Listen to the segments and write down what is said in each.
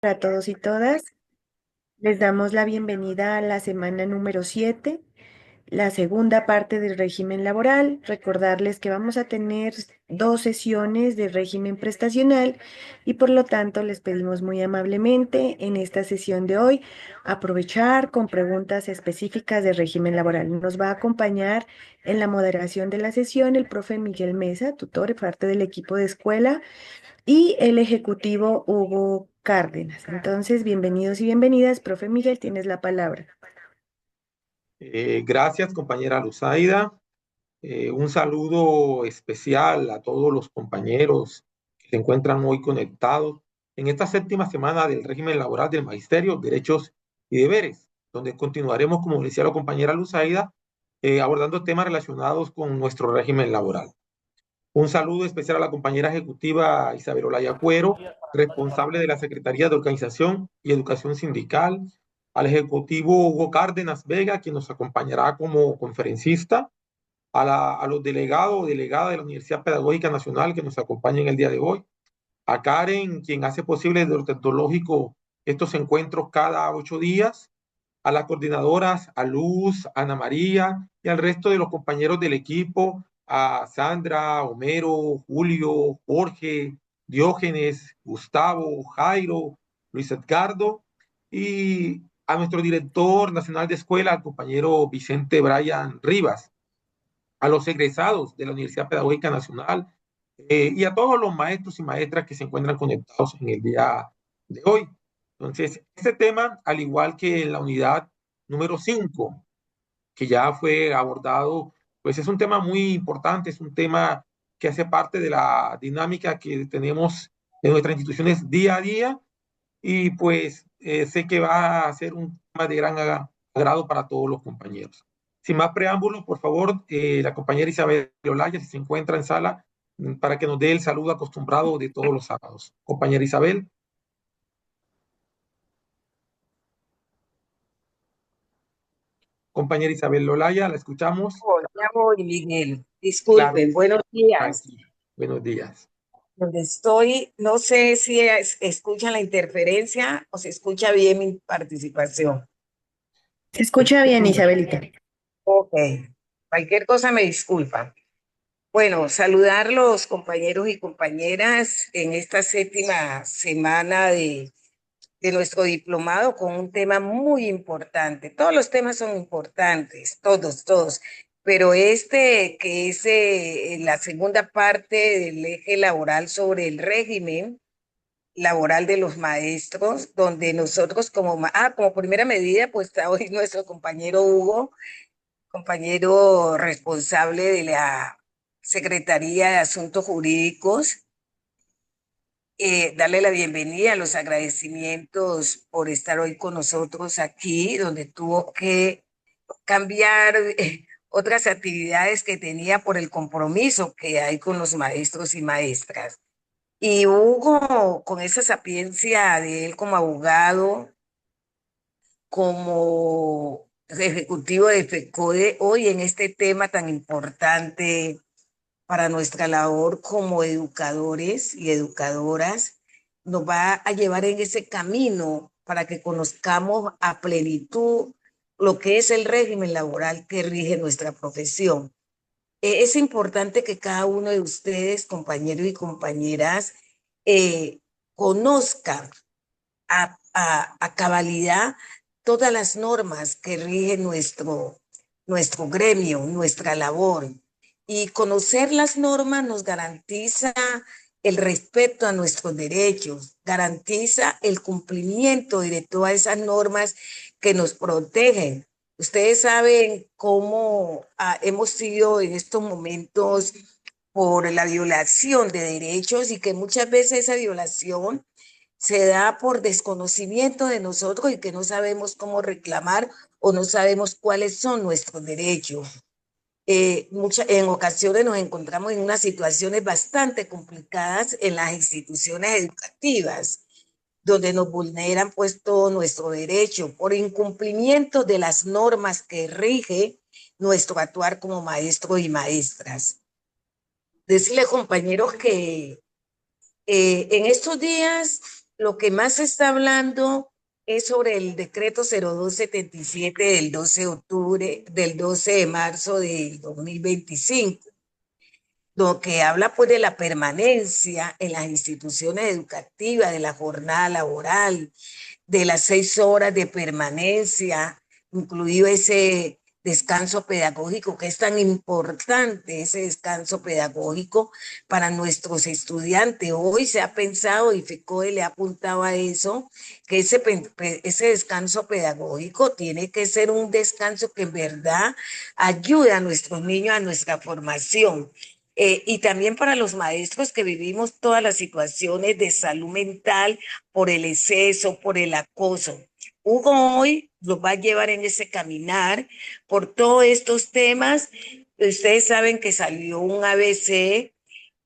Para todos y todas, les damos la bienvenida a la semana número 7, la segunda parte del régimen laboral. Recordarles que vamos a tener 2 sesiones de régimen prestacional y por lo tanto les pedimos muy amablemente en esta sesión de hoy aprovechar con preguntas específicas de régimen laboral. Nos va a acompañar en la moderación de la sesión el profe Miguel Mesa, tutor y parte del equipo de escuela, y el ejecutivo Hugo Cárdenas. Entonces, bienvenidos y bienvenidas. Profe Miguel, tienes la palabra. Gracias, compañera Luzaida. Un saludo especial a todos los compañeros que se encuentran hoy conectados en esta séptima semana del régimen laboral del Magisterio, Derechos y Deberes, donde continuaremos, como decía la compañera Luzaida, abordando temas relacionados con nuestro régimen laboral. Un saludo especial a la compañera ejecutiva Isabel Olaya Cuero, responsable de la Secretaría de Organización y Educación Sindical, al ejecutivo Hugo Cárdenas Vega, quien nos acompañará como conferencista, a los delegados o delegadas de la Universidad Pedagógica Nacional que nos acompañan el día de hoy, a Karen, quien hace posible desde lo tecnológico estos encuentros cada 8 días, a las coordinadoras, a Luz, a Ana María y al resto de los compañeros del equipo, a Sandra, Homero, Julio, Jorge, Diógenes, Gustavo, Jairo, Luis Edgardo y a nuestro director nacional de escuela, al compañero Vicente Brian Rivas, a los egresados de la Universidad Pedagógica Nacional y a todos los maestros y maestras que se encuentran conectados en el día de hoy. Entonces, este tema, al igual que en la unidad número 5, que ya fue abordado, pues es un tema muy importante, es un tema que hace parte de la dinámica que tenemos en nuestras instituciones día a día y pues sé que va a ser un tema de gran agrado para todos los compañeros. Sin más preámbulos, por favor, la compañera Isabel Olaya, si se encuentra en sala, para que nos dé el saludo acostumbrado de todos los sábados. Compañera Isabel. Compañera Isabel Olaya, la escuchamos. Ya voy, Miguel. Claro, Disculpen, buenos días. tranquilo. Buenos días. Donde estoy, no sé si escuchan la interferencia o se escucha bien mi participación. Se escucha bien, Isabelita. Ok, cualquier cosa me disculpa. Bueno, saludar los compañeros y compañeras en esta séptima semana de nuestro diplomado con un tema muy importante. Todos los temas son importantes, todos, todos, pero este que es la segunda parte del eje laboral sobre el régimen laboral de los maestros, donde nosotros como primera medida, pues está hoy nuestro compañero Hugo, compañero responsable de la Secretaría de Asuntos Jurídicos, darle la bienvenida, los agradecimientos por estar hoy con nosotros aquí, donde tuvo que cambiar otras actividades que tenía por el compromiso que hay con los maestros y maestras. Y Hugo, con esa sapiencia de él como abogado, como ejecutivo de FECODE, hoy en este tema tan importante para nuestra labor como educadores y educadoras, nos va a llevar en ese camino para que conozcamos a plenitud lo que es el régimen laboral que rige nuestra profesión. Es importante que cada uno de ustedes, compañeros y compañeras, eh, conozca a cabalidad todas las normas que rigen nuestro gremio, nuestra labor. Y conocer las normas nos garantiza el respeto a nuestros derechos, garantiza el cumplimiento de todas esas normas que nos protegen. Ustedes saben cómo hemos sido en estos momentos por la violación de derechos y que muchas veces esa violación se da por desconocimiento de nosotros y que no sabemos cómo reclamar o no sabemos cuáles son nuestros derechos. En ocasiones nos encontramos en unas situaciones bastante complicadas en las instituciones educativas, donde nos vulneran pues todo nuestro derecho por incumplimiento de las normas que rige nuestro actuar como maestros y maestras. Decirle, compañeros, que en estos días lo que más se está hablando es sobre el decreto 0277 del 12 de octubre, del 12 de marzo de 2025, lo que habla pues de la permanencia en las instituciones educativas, de la jornada laboral, de las 6 horas de permanencia, incluido ese descanso pedagógico, que es tan importante, ese descanso pedagógico para nuestros estudiantes. Hoy se ha pensado, y FECODE le ha apuntado a eso, que ese descanso pedagógico tiene que ser un descanso que en verdad ayude a nuestros niños a nuestra formación. Y también para los maestros que vivimos todas las situaciones de salud mental por el exceso, por el acoso. Hugo hoy los va a llevar en ese caminar por todos estos temas. Ustedes saben que salió un ABC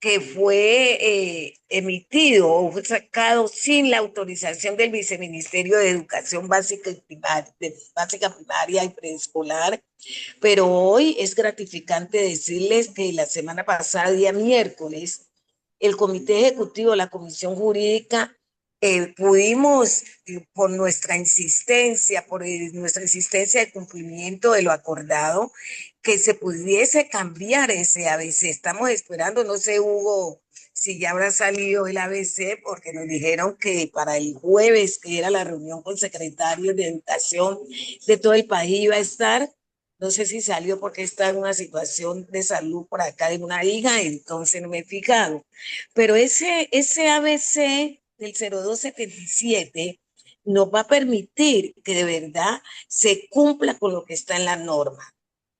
que fue emitido o fue sacado sin la autorización del Viceministerio de Educación Básica Primaria y Preescolar, pero hoy es gratificante decirles que la semana pasada, día miércoles, el Comité Ejecutivo, la Comisión Jurídica, pudimos, por nuestra insistencia de cumplimiento de lo acordado, que se pudiese cambiar ese ABC. Estamos esperando, no sé, Hugo, si ya habrá salido el ABC, porque nos dijeron que para el jueves, que era la reunión con secretarios de educación de todo el país, iba a estar. No sé si salió porque está en una situación de salud por acá de una hija, entonces no me he fijado. Pero ese ABC del 0277 nos va a permitir que de verdad se cumpla con lo que está en la norma.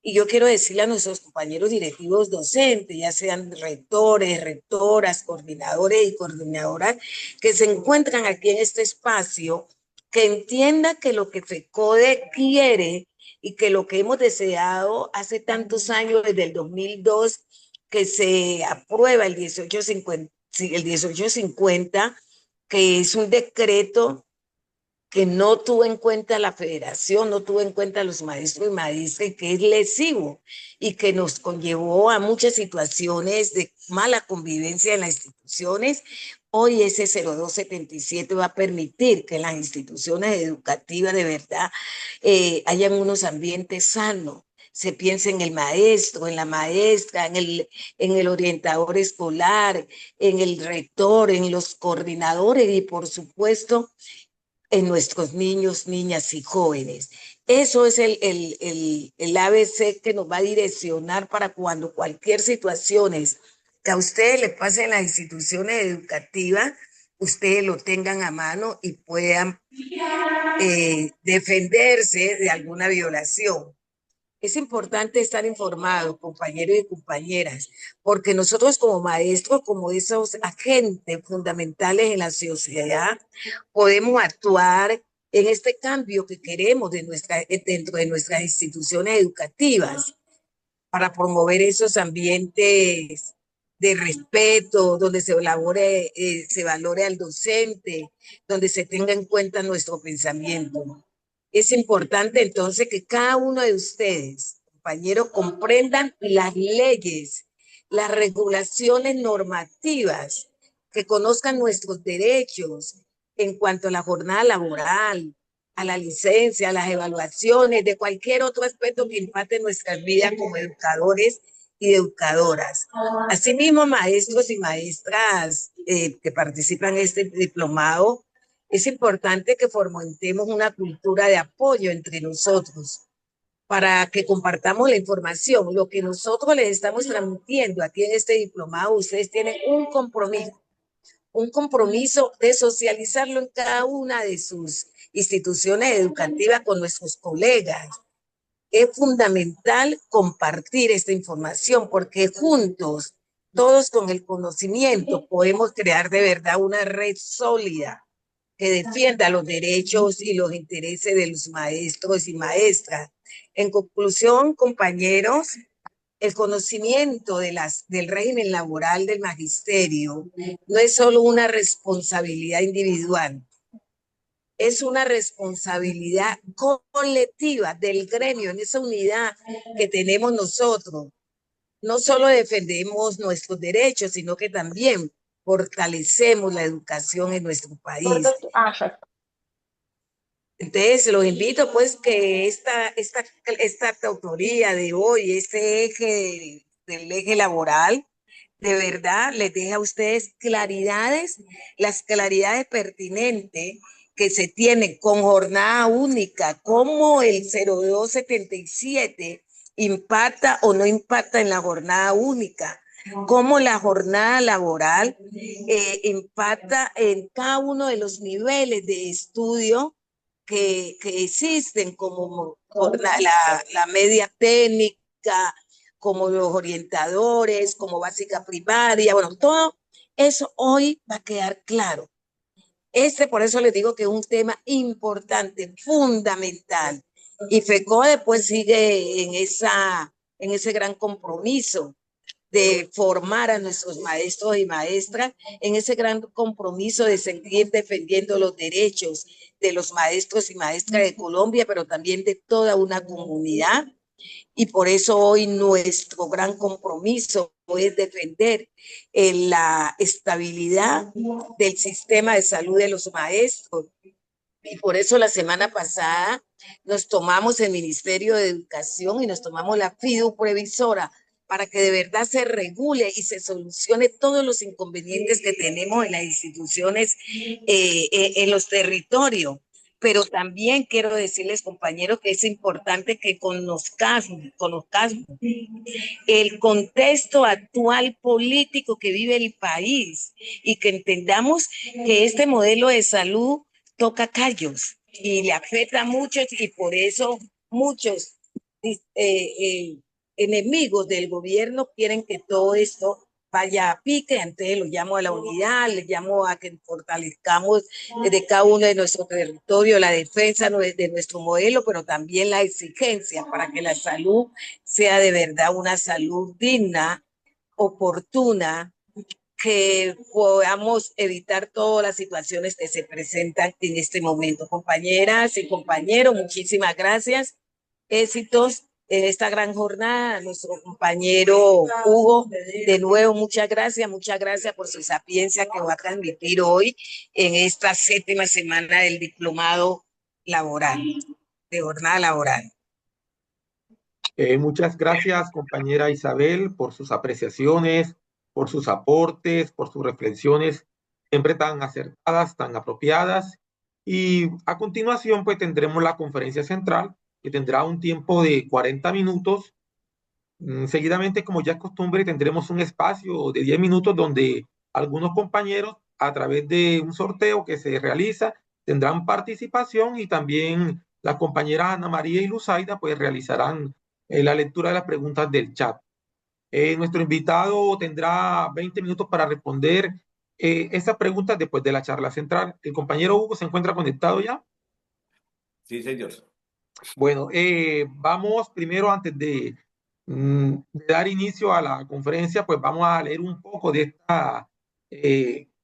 Y yo quiero decirle a nuestros compañeros directivos docentes, ya sean rectores, rectoras, coordinadores y coordinadoras, que se encuentran aquí en este espacio, que entienda que lo que FECODE quiere y que lo que hemos deseado hace tantos años, desde el 2002, que se aprueba el 1850, que es un decreto que no tuvo en cuenta la federación, no tuvo en cuenta a los maestros y maestras, y que es lesivo y que nos conllevó a muchas situaciones de mala convivencia en las instituciones. Hoy ese 0277 va a permitir que en las instituciones educativas de verdad hayan unos ambientes sanos. Se piensa en el maestro, en la maestra, en el orientador escolar, en el rector, en los coordinadores y por supuesto en nuestros niños, niñas y jóvenes. Eso es el ABC que nos va a direccionar para cuando cualquier situación que a ustedes les pase en las instituciones educativas, ustedes lo tengan a mano y puedan defenderse de alguna violación. Es importante estar informados, compañeros y compañeras, porque nosotros como maestros, como esos agentes fundamentales en la sociedad, podemos actuar en este cambio que queremos dentro de nuestras instituciones educativas para promover esos ambientes de respeto, donde se valore al docente, donde se tenga en cuenta nuestro pensamiento. Es importante entonces que cada uno de ustedes, compañeros, comprendan las leyes, las regulaciones normativas, que conozcan nuestros derechos en cuanto a la jornada laboral, a la licencia, a las evaluaciones, de cualquier otro aspecto que impacte nuestras vidas como educadores y educadoras. Asimismo, maestros y maestras que participan en este diplomado, es importante que fomentemos una cultura de apoyo entre nosotros para que compartamos la información. Lo que nosotros les estamos transmitiendo aquí en este diplomado, ustedes tienen un compromiso de socializarlo en cada una de sus instituciones educativas con nuestros colegas. Es fundamental compartir esta información porque juntos, todos con el conocimiento, podemos crear de verdad una red sólida que defienda los derechos y los intereses de los maestros y maestras. En conclusión, compañeros, el conocimiento del régimen laboral del magisterio no es solo una responsabilidad individual, es una responsabilidad colectiva del gremio, en esa unidad que tenemos nosotros. No solo defendemos nuestros derechos, sino que también fortalecemos la educación en nuestro país. Entonces, los invito pues que esta autoría de hoy, este eje del eje laboral, de verdad les deja a ustedes claridades, las claridades pertinentes que se tienen con jornada única, como el 0277 impacta o no impacta en la jornada única, cómo la jornada laboral impacta en cada uno de los niveles de estudio que existen, como la media técnica, como los orientadores, como básica primaria, bueno, todo eso hoy va a quedar claro. Por eso les digo que es un tema importante, fundamental. Y FECODE pues sigue en ese gran compromiso de formar a nuestros maestros y maestras, en ese gran compromiso de seguir defendiendo los derechos de los maestros y maestras de Colombia, pero también de toda una comunidad. Y por eso hoy nuestro gran compromiso es defender la estabilidad del sistema de salud de los maestros. Y por eso la semana pasada nos tomamos el Ministerio de Educación y nos tomamos la FIDU previsora para que de verdad se regule y se solucione todos los inconvenientes que tenemos en las instituciones, en los territorios. Pero también quiero decirles, compañeros, que es importante que conozcamos el contexto actual político que vive el país y que entendamos que este modelo de salud toca callos y le afecta a muchos, y por eso muchos enemigos del gobierno quieren que todo esto vaya a pique. Entonces lo llamo a la unidad, les llamo a que fortalezcamos de cada uno de nuestro territorio la defensa de nuestro modelo, pero también la exigencia para que la salud sea de verdad una salud digna, oportuna, que podamos evitar todas las situaciones que se presentan en este momento. Compañeras y compañeros, muchísimas gracias. Éxitos en esta gran jornada. Nuestro compañero Hugo, de nuevo, muchas gracias por su sapiencia que va a transmitir hoy en esta 7ª semana del diplomado laboral, de jornada laboral. Muchas gracias, compañera Isabel, por sus apreciaciones, por sus aportes, por sus reflexiones, siempre tan acertadas, tan apropiadas. Y a continuación, pues tendremos la conferencia central, que tendrá un tiempo de 40 minutos. Seguidamente, como ya es costumbre, tendremos un espacio de 10 minutos donde algunos compañeros, a través de un sorteo que se realiza, tendrán participación, y también las compañeras Ana María y Luzaida pues realizarán la lectura de las preguntas del chat. Nuestro invitado tendrá 20 minutos para responder esas preguntas después de la charla central. ¿El compañero Hugo se encuentra conectado ya? Sí, señor. Bueno, vamos primero, antes de dar inicio a la conferencia, pues vamos a leer un poco de esta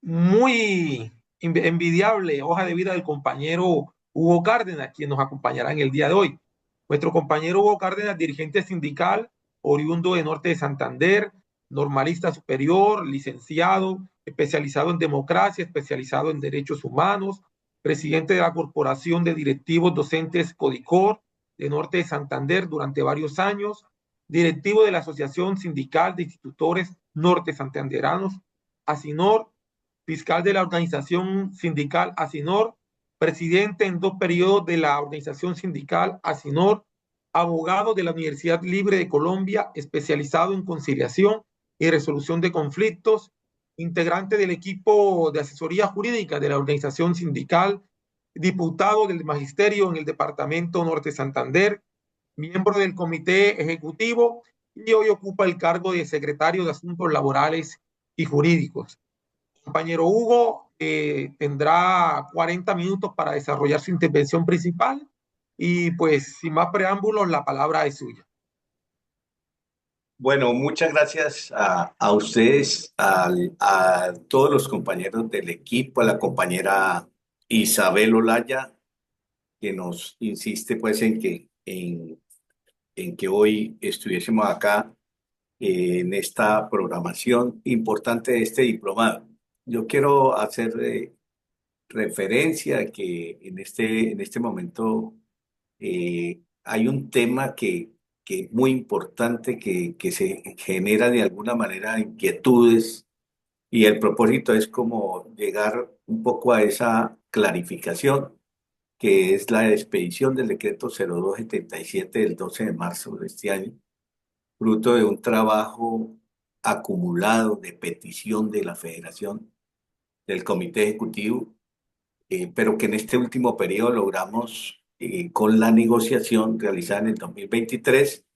muy envidiable hoja de vida del compañero Hugo Cárdenas, quien nos acompañará en el día de hoy. Nuestro compañero Hugo Cárdenas, dirigente sindical, oriundo de Norte de Santander, normalista superior, licenciado, especializado en democracia, especializado en derechos humanos, presidente de la Corporación de Directivos Docentes Codicor de Norte de Santander durante varios años, directivo de la Asociación Sindical de Institutores Norte Santanderanos, ASINOR, fiscal de la organización sindical ASINOR, presidente en 2 periodos de la organización sindical ASINOR, abogado de la Universidad Libre de Colombia, especializado en conciliación y resolución de conflictos, integrante del equipo de asesoría jurídica de la organización sindical, diputado del Magisterio en el Departamento Norte Santander, miembro del Comité Ejecutivo, y hoy ocupa el cargo de secretario de Asuntos Laborales y Jurídicos. Compañero Hugo tendrá 40 minutos para desarrollar su intervención principal, y pues sin más preámbulos, la palabra es suya. Bueno, muchas gracias a ustedes, a todos los compañeros del equipo, a la compañera Isabel Olaya, que nos insiste pues en que hoy estuviésemos acá en esta programación importante de este diplomado. yo quiero hacer referencia a que en este momento hay un tema que es muy importante, que se genera de alguna manera inquietudes y el propósito es como llegar un poco a esa clarificación, que es la expedición del decreto 0277 del 12 de marzo de este año, fruto de un trabajo acumulado de petición de la Federación, del Comité Ejecutivo, pero que en este último periodo logramos, con la negociación realizada en el 2023,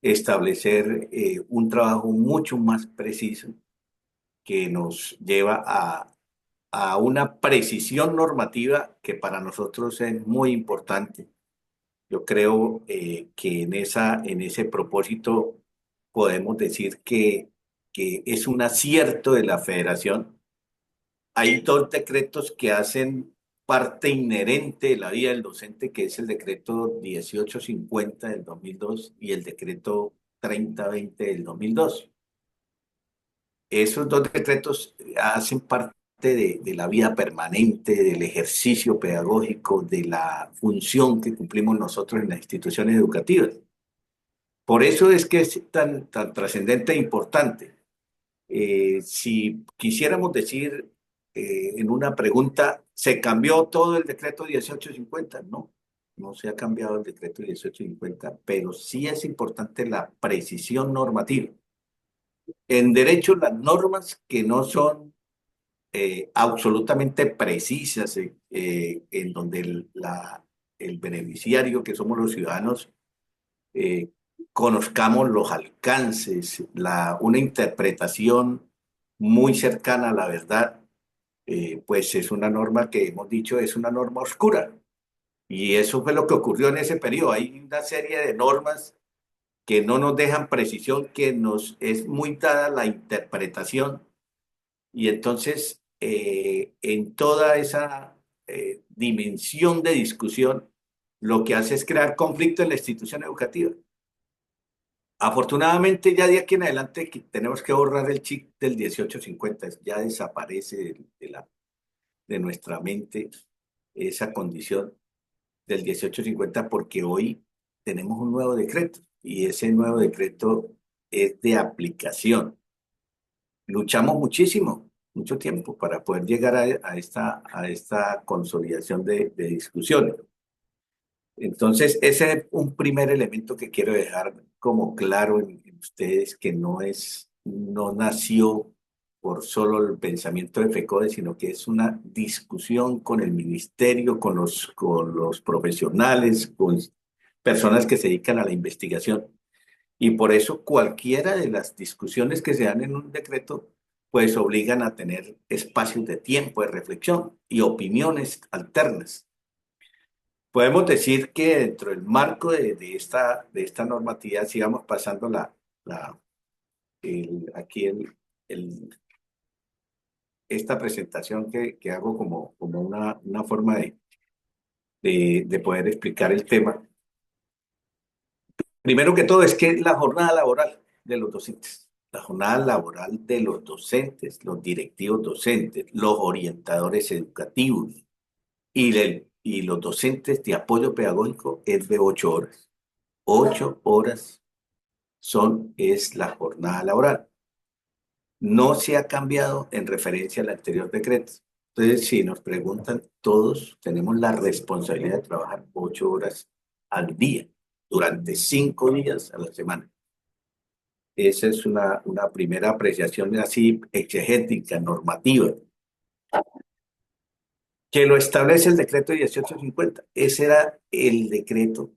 establecer un trabajo mucho más preciso que nos lleva a una precisión normativa que para nosotros es muy importante. Yo creo que en ese propósito podemos decir que es un acierto de la Federación. Hay dos decretos que hacen parte inherente de la vida del docente, que es el decreto 1850 del 2002 y el decreto 3020 del 2002. Esos dos decretos hacen parte de la vida permanente, del ejercicio pedagógico, de la función que cumplimos nosotros en las instituciones educativas. Por eso es que es tan trascendente e importante. Si quisiéramos decir en una pregunta, ¿se cambió todo el decreto 1850? No, no se ha cambiado el decreto 1850, pero sí es importante la precisión normativa. En derecho, las normas que no son absolutamente precisas, en donde el beneficiario, que somos los ciudadanos, eh, conozcamos los alcances, una interpretación muy cercana a la verdad, pues es una norma que hemos dicho es una norma oscura. Y eso fue lo que ocurrió en ese periodo. Hay una serie de normas que no nos dejan precisión, que nos es muy dada la interpretación. Y entonces, en toda esa dimensión de discusión, lo que hace es crear conflicto en la institución educativa. Afortunadamente, ya de aquí en adelante tenemos que borrar el chip del 1850, ya desaparece de nuestra mente esa condición del 1850 porque hoy tenemos un nuevo decreto y ese nuevo decreto es de aplicación. Luchamos muchísimo, mucho tiempo para poder llegar a esta consolidación de discusiones. Entonces, ese es un primer elemento que quiero dejar como claro en ustedes, que no nació por solo el pensamiento de FECODE, sino que es una discusión con el ministerio, con los profesionales, con personas que se dedican a la investigación. Y por eso cualquiera de las discusiones que se dan en un decreto, pues obligan a tener espacios de tiempo, de reflexión y opiniones alternas. Podemos decir que dentro del marco de esta normatividad, si vamos pasando la, aquí esta presentación que hago como una forma de poder explicar el tema. Primero que todo es que la jornada laboral de los docentes, la jornada laboral de los docentes, los directivos docentes, los orientadores educativos y los docentes de apoyo pedagógico es de 8 horas. 8 horas es la jornada laboral. No se ha cambiado en referencia al anterior decreto. Entonces, si nos preguntan, todos tenemos la responsabilidad de trabajar 8 horas al día, durante 5 días a la semana. Esa es una primera apreciación así exegética, normativa, que lo establece el decreto 1850. Ese era el decreto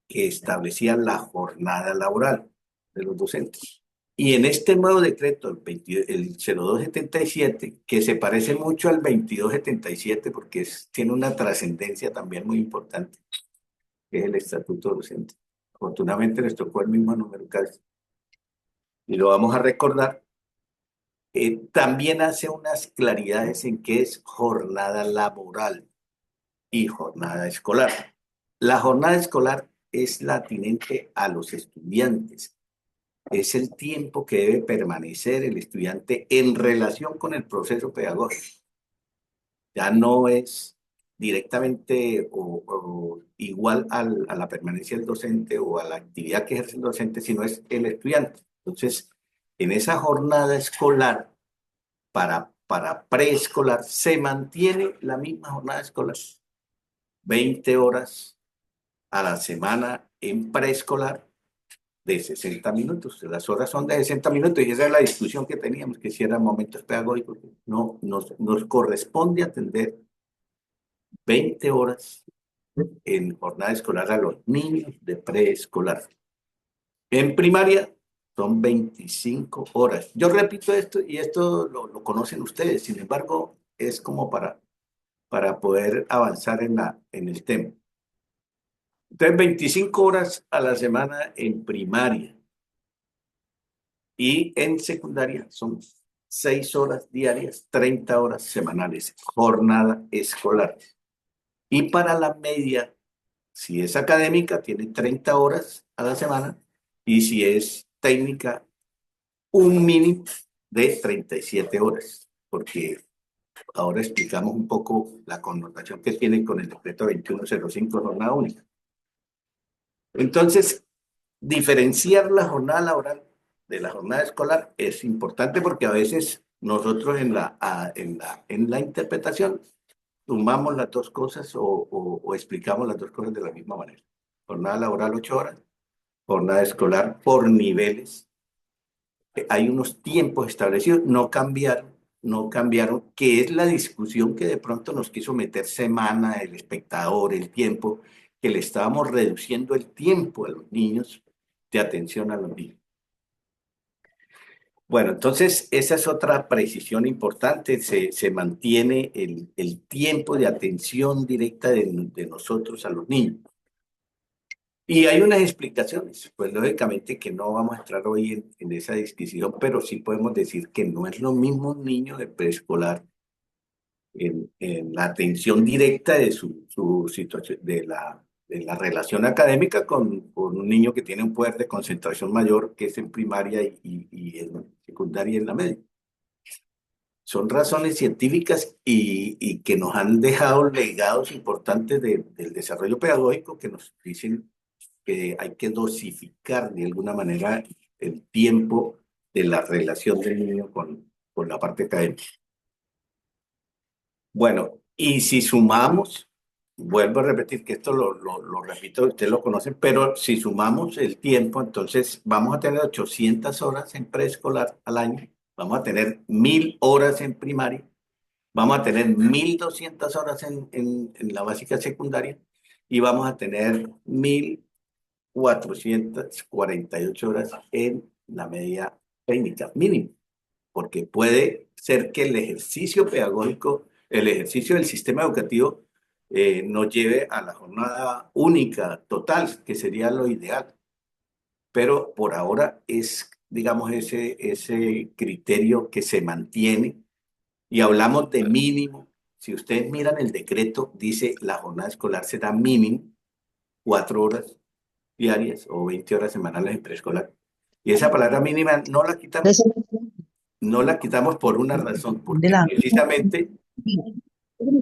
que establecía la jornada laboral de los docentes. Y en este nuevo decreto, el 0277, que se parece mucho al 2277 porque tiene una trascendencia también muy importante, que es el estatuto docente. Afortunadamente les tocó el mismo número casi. Y lo vamos a recordar. También hace unas claridades en qué es jornada laboral y jornada escolar. La jornada escolar es la atinente a los estudiantes, es el tiempo que debe permanecer el estudiante en relación con el proceso pedagógico. Ya no es directamente o igual a la permanencia del docente o a la actividad que ejerce el docente, sino es el estudiante. Entonces, en esa jornada escolar, para preescolar, se mantiene la misma jornada escolar, 20 horas a la semana en preescolar de 60 minutos. Las horas son de 60 minutos y esa es la discusión que teníamos, que si eran momentos pedagógicos. No, nos corresponde atender 20 horas en jornada escolar a los niños de preescolar. En primaria son 25 horas. Yo repito esto y esto lo conocen ustedes, sin embargo, es como para poder avanzar en el tema. Entonces, 25 horas a la semana en primaria y en secundaria son 6 horas diarias, 30 horas semanales, jornada escolar. Y para la media, si es académica, tiene 30 horas a la semana y si es técnica, un mínimo de 37 horas, porque ahora explicamos un poco la connotación que tiene con el decreto 2105, jornada única. Entonces, diferenciar la jornada laboral de la jornada escolar es importante porque a veces nosotros en la interpretación sumamos las dos cosas o explicamos las dos cosas de la misma manera. Jornada laboral 8 horas, jornada escolar por niveles. Hay unos tiempos establecidos, no cambiaron, que es la discusión que de pronto nos quiso meter semana, el espectador, el tiempo, que le estábamos reduciendo el tiempo a los niños, de atención a los niños. Bueno, entonces esa es otra precisión importante, se mantiene el tiempo de atención directa de nosotros a los niños. Y hay unas explicaciones, pues lógicamente que no vamos a entrar hoy en esa discusión, pero sí podemos decir que no es lo mismo un niño de preescolar en la atención directa de su situación, de la relación académica con un niño que tiene un poder de concentración mayor, que es en primaria y en secundaria y en la media. Son razones científicas y que nos han dejado legados importantes del desarrollo pedagógico que nos dicen que hay que dosificar de alguna manera el tiempo de la relación del niño con la parte académica. Bueno, y si sumamos, vuelvo a repetir que esto lo repito, ustedes lo conocen, pero si sumamos el tiempo, entonces vamos a tener 800 horas en preescolar al año, vamos a tener 1000 horas en primaria, vamos a tener 1200 horas en la básica secundaria y vamos a tener 1448 horas en la media técnica, mínimo, porque puede ser que el ejercicio pedagógico, el ejercicio del sistema educativo, nos lleve a la jornada única, total, que sería lo ideal. Pero por ahora es, digamos, ese criterio que se mantiene y hablamos de mínimo. Si ustedes miran el decreto, dice la jornada escolar será mínimo 4 horas diarias o 20 horas semanales en preescolar. Y esa palabra mínima no la quitamos por una razón, De porque la... precisamente,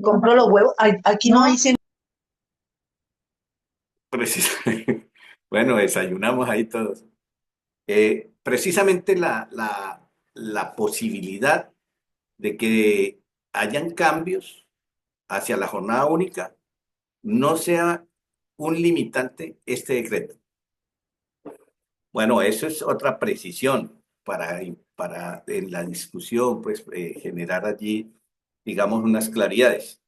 Compro los huevos. Aquí no dicen. bueno, desayunamos ahí todos. Precisamente la posibilidad de que hayan cambios hacia la jornada única no sea un limitante este decreto. Bueno, eso es otra precisión para en la discusión, pues generar allí, digamos, unas claridades.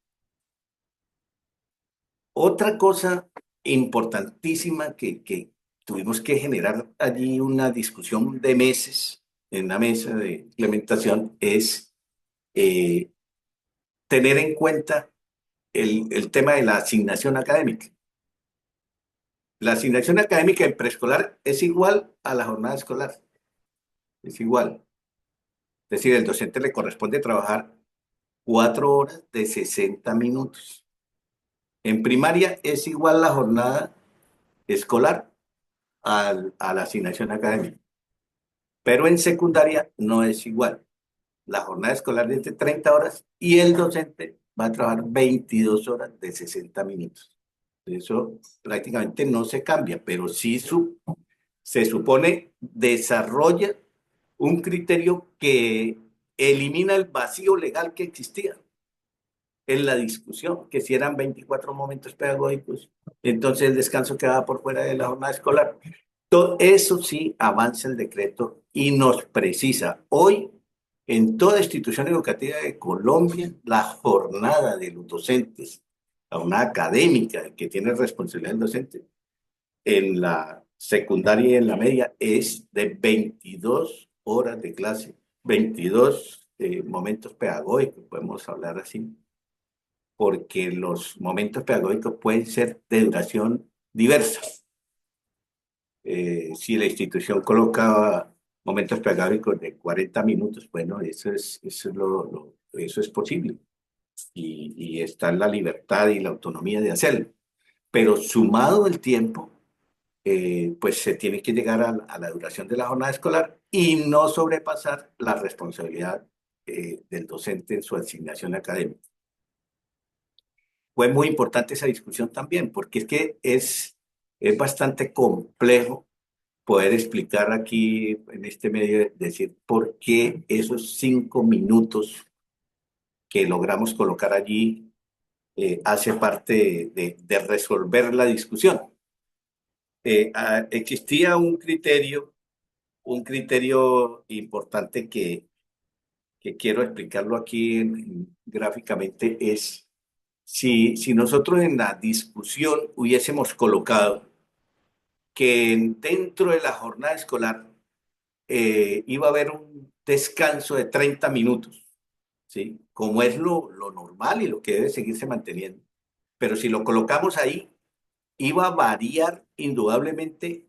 Otra cosa importantísima que tuvimos que generar allí una discusión de meses en la mesa de implementación es tener en cuenta el tema de la asignación académica. La asignación académica en preescolar es igual a la jornada escolar, es igual. Es decir, el docente le corresponde trabajar 4 horas de 60 minutos. En primaria es igual la jornada escolar a la asignación académica. Pero en secundaria no es igual. La jornada escolar es de 30 horas y el docente va a trabajar 22 horas de 60 minutos. Eso prácticamente no se cambia, pero sí se supone desarrolla un criterio que elimina el vacío legal que existía en la discusión, que si eran 24 momentos pedagógicos, entonces el descanso quedaba por fuera de la jornada escolar. Todo eso sí avanza el decreto y nos precisa. Hoy, en toda institución educativa de Colombia, la jornada de los docentes, la jornada académica que tiene responsabilidad el docente, en la secundaria y en la media, es de 22 horas de clase, 22 momentos pedagógicos, podemos hablar así, porque los momentos pedagógicos pueden ser de duración diversa. Si la institución coloca momentos pedagógicos de 40 minutos, bueno, eso es posible y está en la libertad y la autonomía de hacerlo. Pero sumado el tiempo, pues se tiene que llegar a la duración de la jornada escolar y no sobrepasar la responsabilidad del docente en su asignación académica. Fue muy importante esa discusión también, porque es que es bastante complejo poder explicar aquí en este medio, decir por qué esos 5 minutos que logramos colocar allí hace parte de resolver la discusión. Existía un criterio importante que quiero explicarlo aquí gráficamente, es si nosotros en la discusión hubiésemos colocado que dentro de la jornada escolar iba a haber un descanso de 30 minutos, ¿sí? Como es lo normal y lo que debe seguirse manteniendo. Pero si lo colocamos ahí, iba a variar indudablemente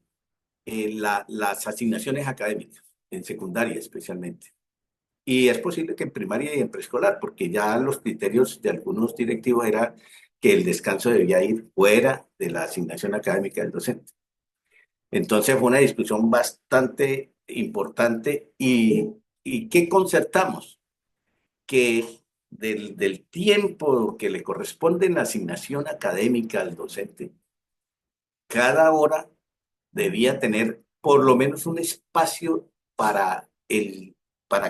las asignaciones académicas, en secundaria especialmente. Y es posible que en primaria y en preescolar, porque ya los criterios de algunos directivos era que el descanso debía ir fuera de la asignación académica del docente. Entonces fue una discusión bastante importante y ¿qué concertamos? Que del tiempo que le corresponde en la asignación académica al docente, cada hora debía tener por lo menos un espacio para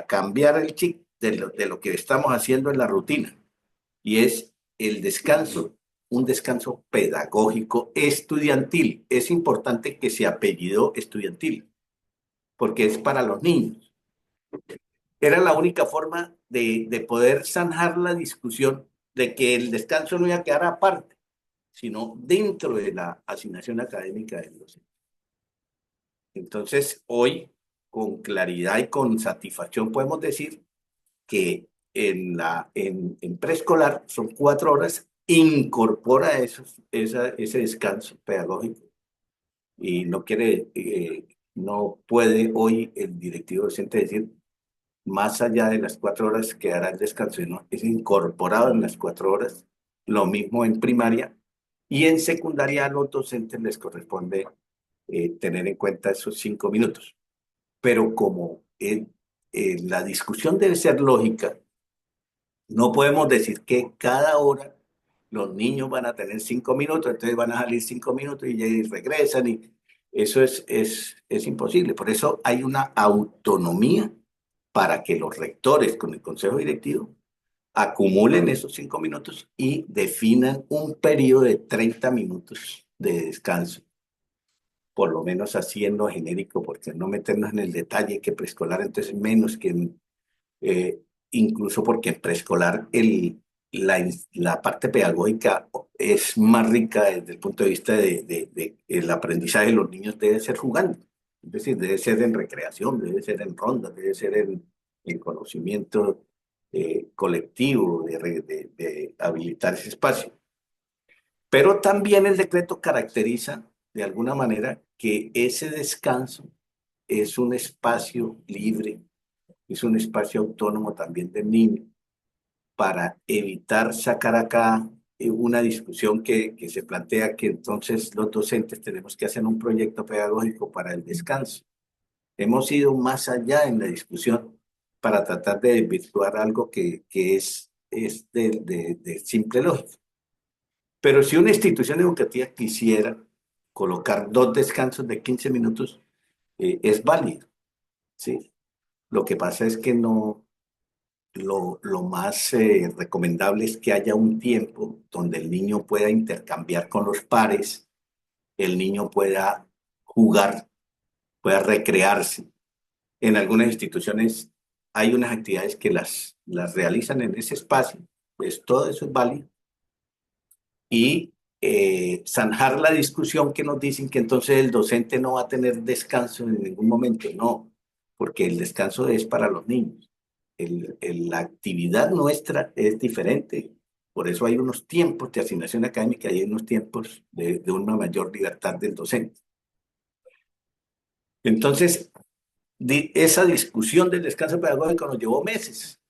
cambiar el chip de lo que estamos haciendo en la rutina. Y es el descanso, un descanso pedagógico estudiantil. Es importante que se apellidó estudiantil, porque es para los niños. Era la única forma de poder zanjar la discusión de que el descanso no iba a quedar aparte, sino dentro de la asignación académica del docente. Entonces, hoy, con claridad y con satisfacción, podemos decir que en preescolar son 4 horas, incorpora ese descanso pedagógico y no puede hoy el directivo docente decir más allá de las 4 horas quedará el descanso, ¿no? Es incorporado en las 4 horas, lo mismo en primaria y en secundaria a los docentes les corresponde tener en cuenta esos 5 minutos. Pero como la discusión debe ser lógica, no podemos decir que cada hora los niños van a tener 5 minutos, entonces van a salir 5 minutos y ya regresan. Y eso es imposible. Por eso hay una autonomía para que los rectores con el consejo directivo acumulen esos 5 minutos y definan un periodo de 30 minutos de descanso. Por lo menos así en lo genérico, porque no meternos en el detalle que preescolar entonces menos que eh, incluso porque en preescolar la parte pedagógica es más rica desde el punto de vista de el aprendizaje de los niños debe ser jugando, es decir, debe ser en recreación, debe ser en ronda, debe ser en conocimiento colectivo, de habilitar ese espacio. Pero también el decreto caracteriza de alguna manera que ese descanso es un espacio libre, es un espacio autónomo también del niño, para evitar sacar acá una discusión que se plantea que entonces los docentes tenemos que hacer un proyecto pedagógico para el descanso. Hemos ido más allá en la discusión para tratar de desvirtuar algo que es de simple lógica. Pero si una institución educativa quisiera colocar 2 descansos de 15 minutos, es válido, ¿sí? Lo que pasa es que no, lo más recomendable es que haya un tiempo donde el niño pueda intercambiar con los pares, el niño pueda jugar, pueda recrearse. En algunas instituciones hay unas actividades que las realizan en ese espacio, pues todo eso es válido. Y zanjar la discusión que nos dicen que entonces el docente no va a tener descanso en ningún momento, no, porque el descanso es para los niños. La actividad nuestra es diferente, por eso hay unos tiempos de asignación académica y hay unos tiempos de una mayor libertad del docente. Entonces, esa discusión del descanso pedagógico nos llevó meses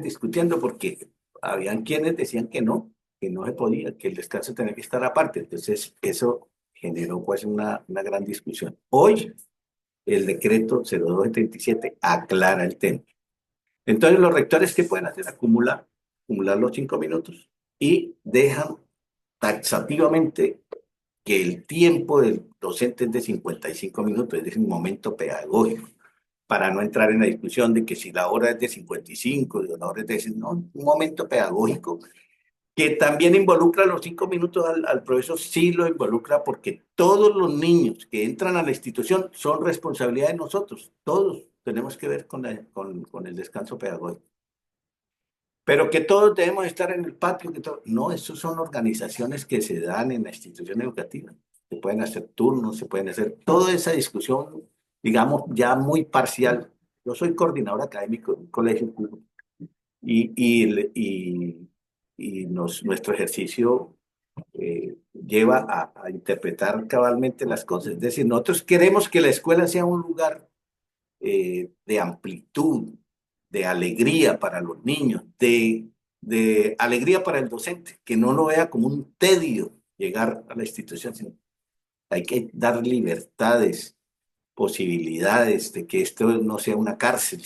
discutiendo porque habían quienes decían que no se podía, que el descanso tenía que estar aparte. Entonces, eso generó pues una gran discusión. Hoy, el decreto 0277 aclara el tema. Entonces, los rectores, ¿qué pueden hacer? Acumular los 5 minutos y dejan taxativamente que el tiempo del docente es de 55 minutos, es decir, un momento pedagógico, para no entrar en la discusión de que si la hora es de 55, de la hora es de... No, un momento pedagógico que también involucra los 5 minutos al profesor, sí lo involucra porque todos los niños que entran a la institución son responsabilidad de nosotros, todos tenemos que ver con el descanso pedagógico. Pero que todos debemos estar en el patio, no, eso son organizaciones que se dan en la institución educativa. Se pueden hacer turnos, se pueden hacer toda esa discusión, digamos, ya muy parcial. Yo soy coordinador académico de un colegio público y, nuestro ejercicio lleva a interpretar cabalmente las cosas. Es decir, nosotros queremos que la escuela sea un lugar de amplitud, de alegría para los niños, de alegría para el docente, que no lo vea como un tedio llegar a la institución, sino hay que dar libertades, posibilidades de que esto no sea una cárcel.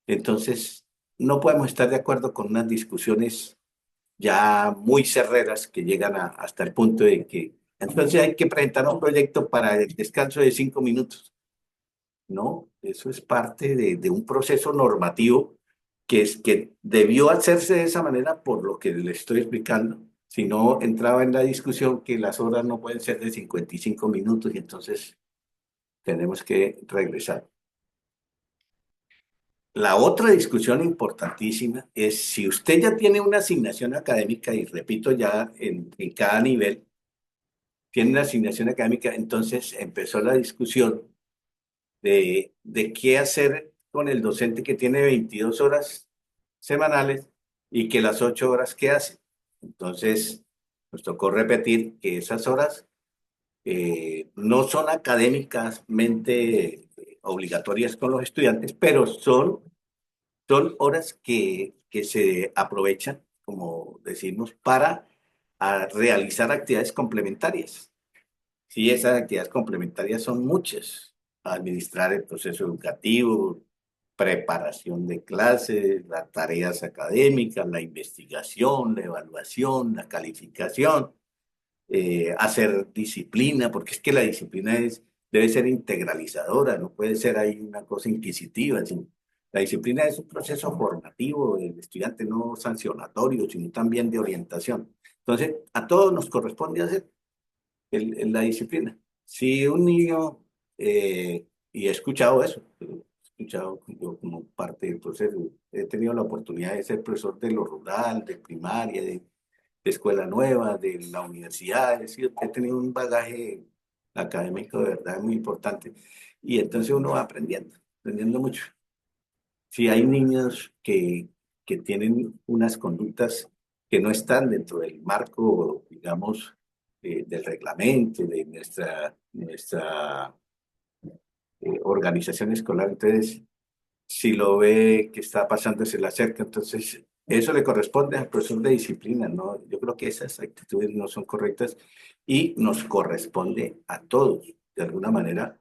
Entonces, no podemos estar de acuerdo con unas discusiones ya muy cerreras que llegan hasta el punto de que entonces hay que presentar un proyecto para el descanso de 5 minutos. No, eso es parte de un proceso normativo que debió hacerse de esa manera por lo que le estoy explicando. Si no, entraba en la discusión que las horas no pueden ser de 55 minutos y entonces tenemos que regresar. La otra discusión importantísima es si usted ya tiene una asignación académica, y repito ya en cada nivel, tiene una asignación académica, entonces empezó la discusión de qué hacer con el docente que tiene 22 horas semanales y que las 8 horas que hace. Entonces, nos tocó repetir que esas horas no son académicamente obligatorias con los estudiantes, pero son horas que se aprovechan, como decimos, para realizar actividades complementarias. Sí, esas actividades complementarias son muchas. Administrar el proceso educativo, preparación de clases, las tareas académicas, la investigación, la evaluación, la calificación, hacer disciplina, porque es que la disciplina debe ser integralizadora, no puede ser ahí una cosa inquisitiva. La disciplina es un proceso formativo del estudiante, no sancionatorio, sino también de orientación. Entonces, a todos nos corresponde hacer la disciplina. Si un niño, y he escuchado eso, he escuchado yo como parte del proceso, he tenido la oportunidad de ser profesor de lo rural, de primaria, de escuela nueva, de la universidad, es decir, he tenido un bagaje académico de verdad muy importante. Y entonces uno va aprendiendo mucho. Si hay niños que tienen unas conductas que no están dentro del marco, digamos, del reglamento, de nuestra organización escolar, entonces, si lo ve que está pasando, se le acerca, entonces eso le corresponde al profesor de disciplina, ¿no? Yo creo que esas actitudes no son correctas y nos corresponde a todos, de alguna manera,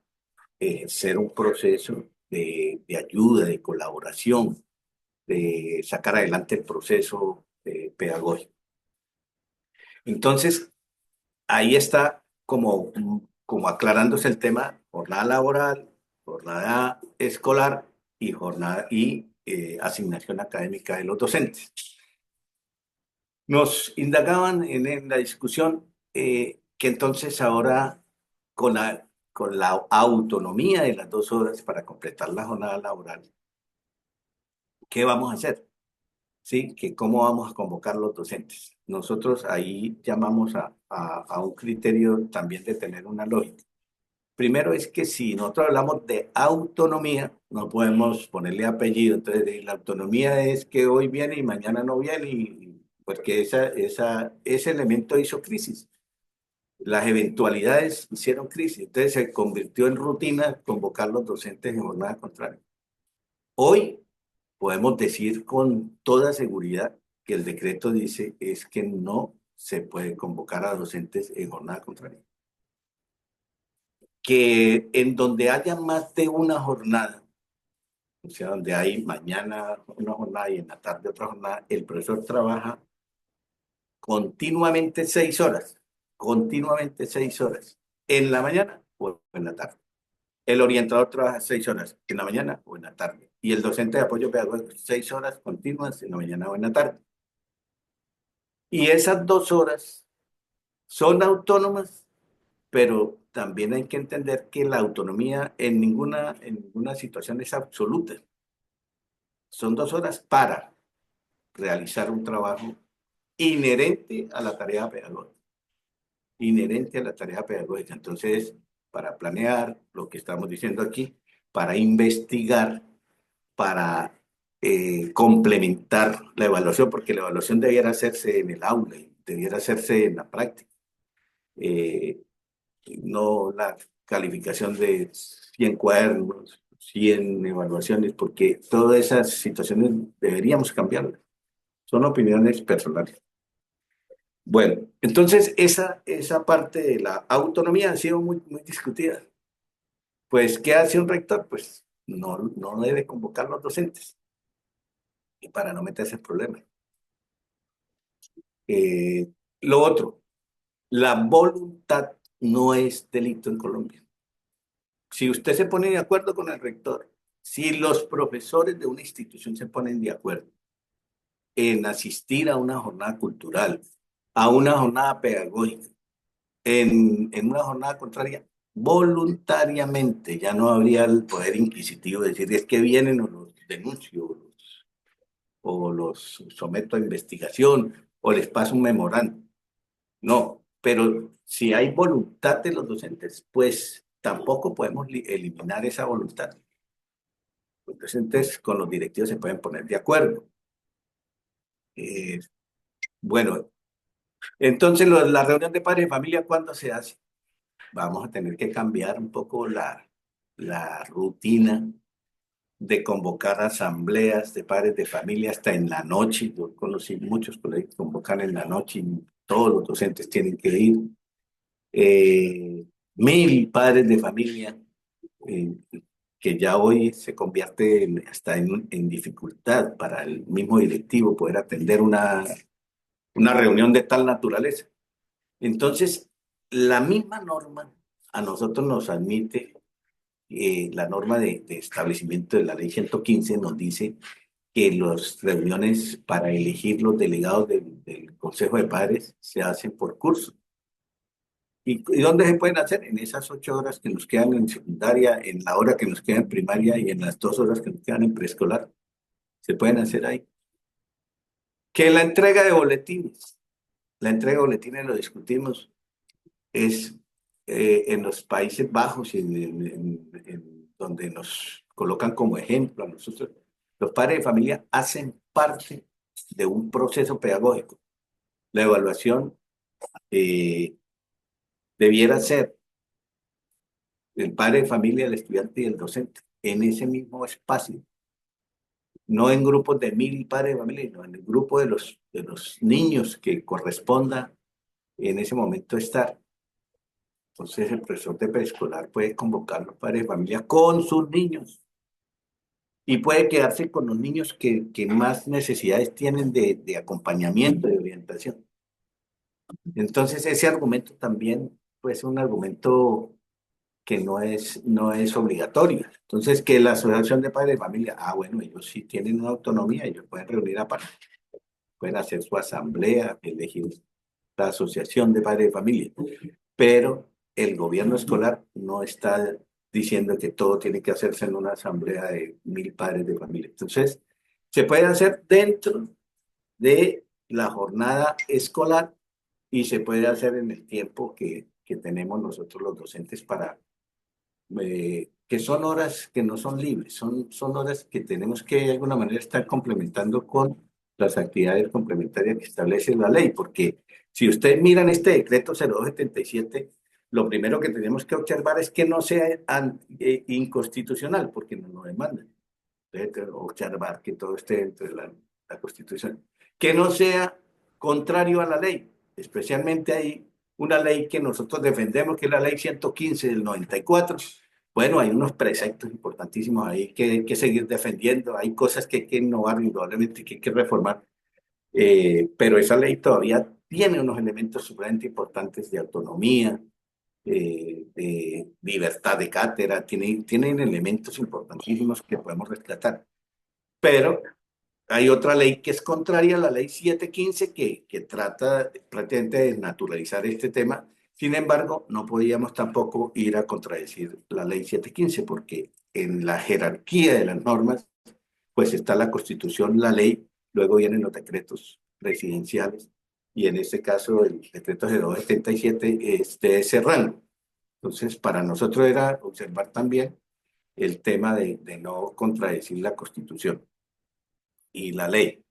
ejercer un proceso de ayuda, de colaboración, de sacar adelante el proceso pedagógico. Entonces, ahí está como aclarándose el tema: jornada laboral, jornada escolar y jornada y asignación académica de los docentes. Nos indagaban en la discusión que entonces ahora con la autonomía de las 2 horas para completar la jornada laboral, ¿qué vamos a hacer? ¿Sí? Que cómo vamos a convocar los docentes. Nosotros ahí llamamos a un criterio también de tener una lógica. Primero es que si nosotros hablamos de autonomía, no podemos ponerle apellido. Entonces, la autonomía es que hoy viene y mañana no viene, porque ese elemento hizo crisis. Las eventualidades hicieron crisis. Entonces, se convirtió en rutina convocar los docentes en jornada contraria. Hoy podemos decir con toda seguridad que el decreto dice es que no se puede convocar a docentes en jornada contraria. Que en donde haya más de una jornada, o sea, donde hay mañana una jornada y en la tarde otra jornada, el profesor trabaja continuamente 6 horas, en la mañana o en la tarde. El orientador trabaja 6 horas, en la mañana o en la tarde. Y el docente de apoyo pedagógico 6 horas continuas, en la mañana o en la tarde. Y esas 2 horas son autónomas, pero también hay que entender que la autonomía en ninguna situación es absoluta. Son 2 horas para realizar un trabajo inherente a la tarea pedagógica. Inherente a la tarea pedagógica. Entonces, para planear lo que estamos diciendo aquí, para investigar, para complementar la evaluación, porque la evaluación debiera hacerse en el aula, debiera hacerse en la práctica. No la calificación de 100 cuadernos, 100 evaluaciones, porque todas esas situaciones deberíamos cambiarlas. Son opiniones personales. Bueno, entonces esa parte de la autonomía ha sido muy discutida. Pues, ¿qué hace un rector? Pues no debe convocar a los docentes, y para no meterse en problemas. Lo otro, la voluntad no es delito en Colombia. Si usted se pone de acuerdo con el rector, si los profesores de una institución se ponen de acuerdo en asistir a una jornada cultural, a una jornada pedagógica, en una jornada contraria, voluntariamente, ya no habría el poder inquisitivo de decir: es que vienen o los denuncio, o los someto a investigación, o les paso un memorando. No, pero si hay voluntad de los docentes, pues tampoco podemos eliminar esa voluntad. Los docentes con los directivos se pueden poner de acuerdo. Bueno, entonces la reunión de padres de familia, ¿cuándo se hace? Vamos a tener que cambiar un poco la rutina de convocar asambleas de padres de familia hasta en la noche. Yo conocí muchos colegios que convocan en la noche y todos los docentes tienen que ir. 1000 padres de familia, que ya hoy se convierte hasta en dificultad para el mismo directivo poder atender una reunión de tal naturaleza. Entonces, la misma norma a nosotros nos admite, la norma de establecimiento de la ley 115 nos dice que las reuniones para elegir los delegados del Consejo de Padres se hacen por curso. ¿Y dónde se pueden hacer? En esas 8 horas que nos quedan en secundaria, en la hora que nos queda en primaria y en las 2 horas que nos quedan en preescolar. Se pueden hacer ahí. Que la entrega de boletines lo discutimos, es en los Países Bajos y en donde nos colocan como ejemplo a nosotros. Los padres de familia hacen parte de un proceso pedagógico. La evaluación debiera ser el padre de familia, el estudiante y el docente, en ese mismo espacio. No en grupos de 1000 padres de familia, sino en el grupo de los niños que corresponda en ese momento estar. Entonces el profesor de preescolar puede convocar a los padres de familia con sus niños y puede quedarse con los niños que más necesidades tienen de acompañamiento, de orientación. Entonces ese argumento también, pues, es un argumento que no es obligatorio. Entonces, que la asociación de padres de familia, bueno, ellos sí tienen una autonomía, ellos pueden reunir a padres, pueden hacer su asamblea, elegir la asociación de padres de familia, pero el gobierno escolar no está diciendo que todo tiene que hacerse en una asamblea de 1000 padres de familia. Entonces, se puede hacer dentro de la jornada escolar y se puede hacer en el tiempo que tenemos nosotros los docentes para que son horas que no son libres, son horas que tenemos que de alguna manera estar complementando con las actividades complementarias que establece la ley, porque si ustedes miran este decreto 0277, lo primero que tenemos que observar es que no sea inconstitucional, porque no lo demandan. Entonces, observar que todo esté dentro de la Constitución. Que no sea contrario a la ley, especialmente hay una ley que nosotros defendemos, que es la ley 115 del 94. Bueno, hay unos preceptos importantísimos ahí que hay que seguir defendiendo, hay cosas que hay que innovar indudablemente, que hay que reformar, pero esa ley todavía tiene unos elementos sumamente importantes de autonomía, de libertad de cátedra, tienen elementos importantísimos que podemos rescatar. Pero hay otra ley que es contraria a la ley 715 que trata prácticamente de naturalizar este tema. Sin embargo, no podíamos tampoco ir a contradecir la ley 715 porque en la jerarquía de las normas, pues está la Constitución, la ley, luego vienen los decretos presidenciales y en este caso el decreto 077 es de ese rango. Entonces, para nosotros era observar también el tema de no contradecir la Constitución y la ley.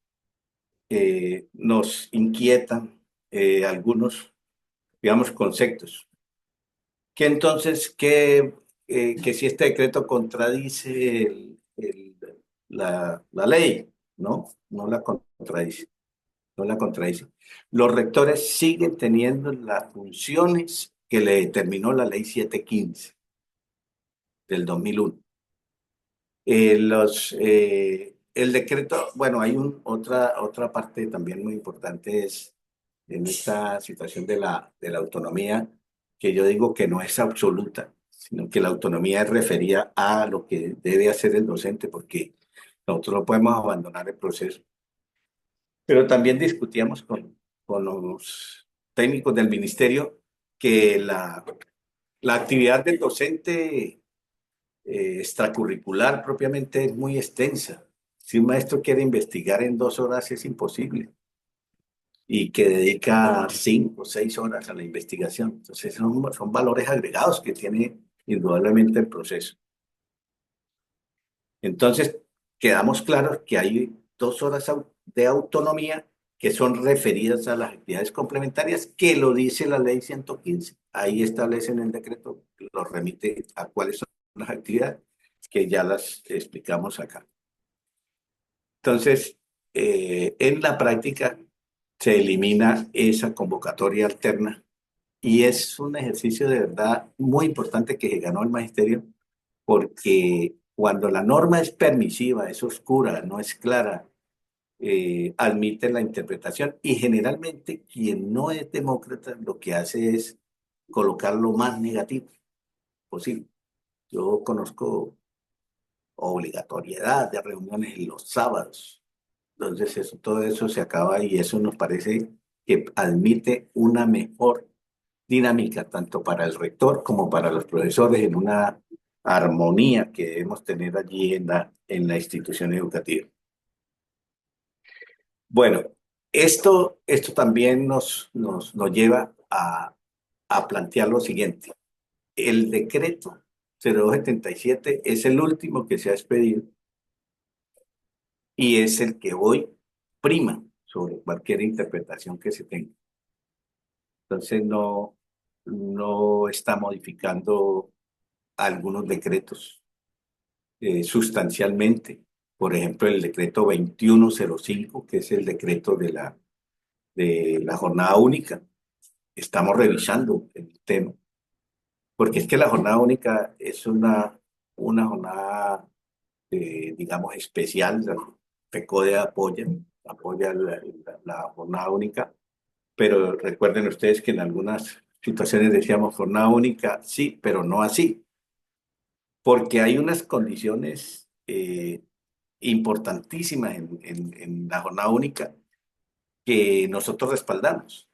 Nos inquietan algunos, digamos, conceptos. Que entonces, que si este decreto contradice la ley, ¿no? No la contradice, no la contradice. Los rectores siguen teniendo las funciones que le determinó la ley 715 del 2001. El decreto, bueno, hay otra parte también muy importante es en esta situación de la autonomía, que yo digo que no es absoluta, sino que la autonomía es referida a lo que debe hacer el docente, porque nosotros no podemos abandonar el proceso. Pero también discutíamos con los técnicos del ministerio que la actividad del docente extracurricular propiamente es muy extensa. Si un maestro quiere investigar en 2 horas es imposible y que dedica 5 o 6 horas a la investigación. Entonces son valores agregados que tiene indudablemente el proceso. Entonces quedamos claros que hay 2 horas de autonomía que son referidas a las actividades complementarias que lo dice la ley 115. Ahí establece en el decreto, lo remite a cuáles son las actividades que ya las explicamos acá. Entonces, en la práctica se elimina esa convocatoria alterna y es un ejercicio de verdad muy importante que se ganó el magisterio porque cuando la norma es permisiva, es oscura, no es clara, admite la interpretación y generalmente quien no es demócrata lo que hace es colocar lo más negativo posible. Yo conozco obligatoriedad de reuniones en los sábados. Entonces todo eso se acaba y eso nos parece que admite una mejor dinámica tanto para el rector como para los profesores en una armonía que debemos tener allí en la institución educativa. Bueno, esto también nos lleva a plantear lo siguiente. El decreto 0277 es el último que se ha expedido y es el que hoy prima sobre cualquier interpretación que se tenga. Entonces no está modificando algunos decretos sustancialmente. Por ejemplo, el decreto 2105, que es el decreto de la jornada única. Estamos revisando el tema porque es que la jornada única es una jornada, digamos, especial. La FECODE apoya la jornada única, pero recuerden ustedes que en algunas situaciones decíamos jornada única, sí, pero no así, porque hay unas condiciones importantísimas en la jornada única que nosotros respaldamos.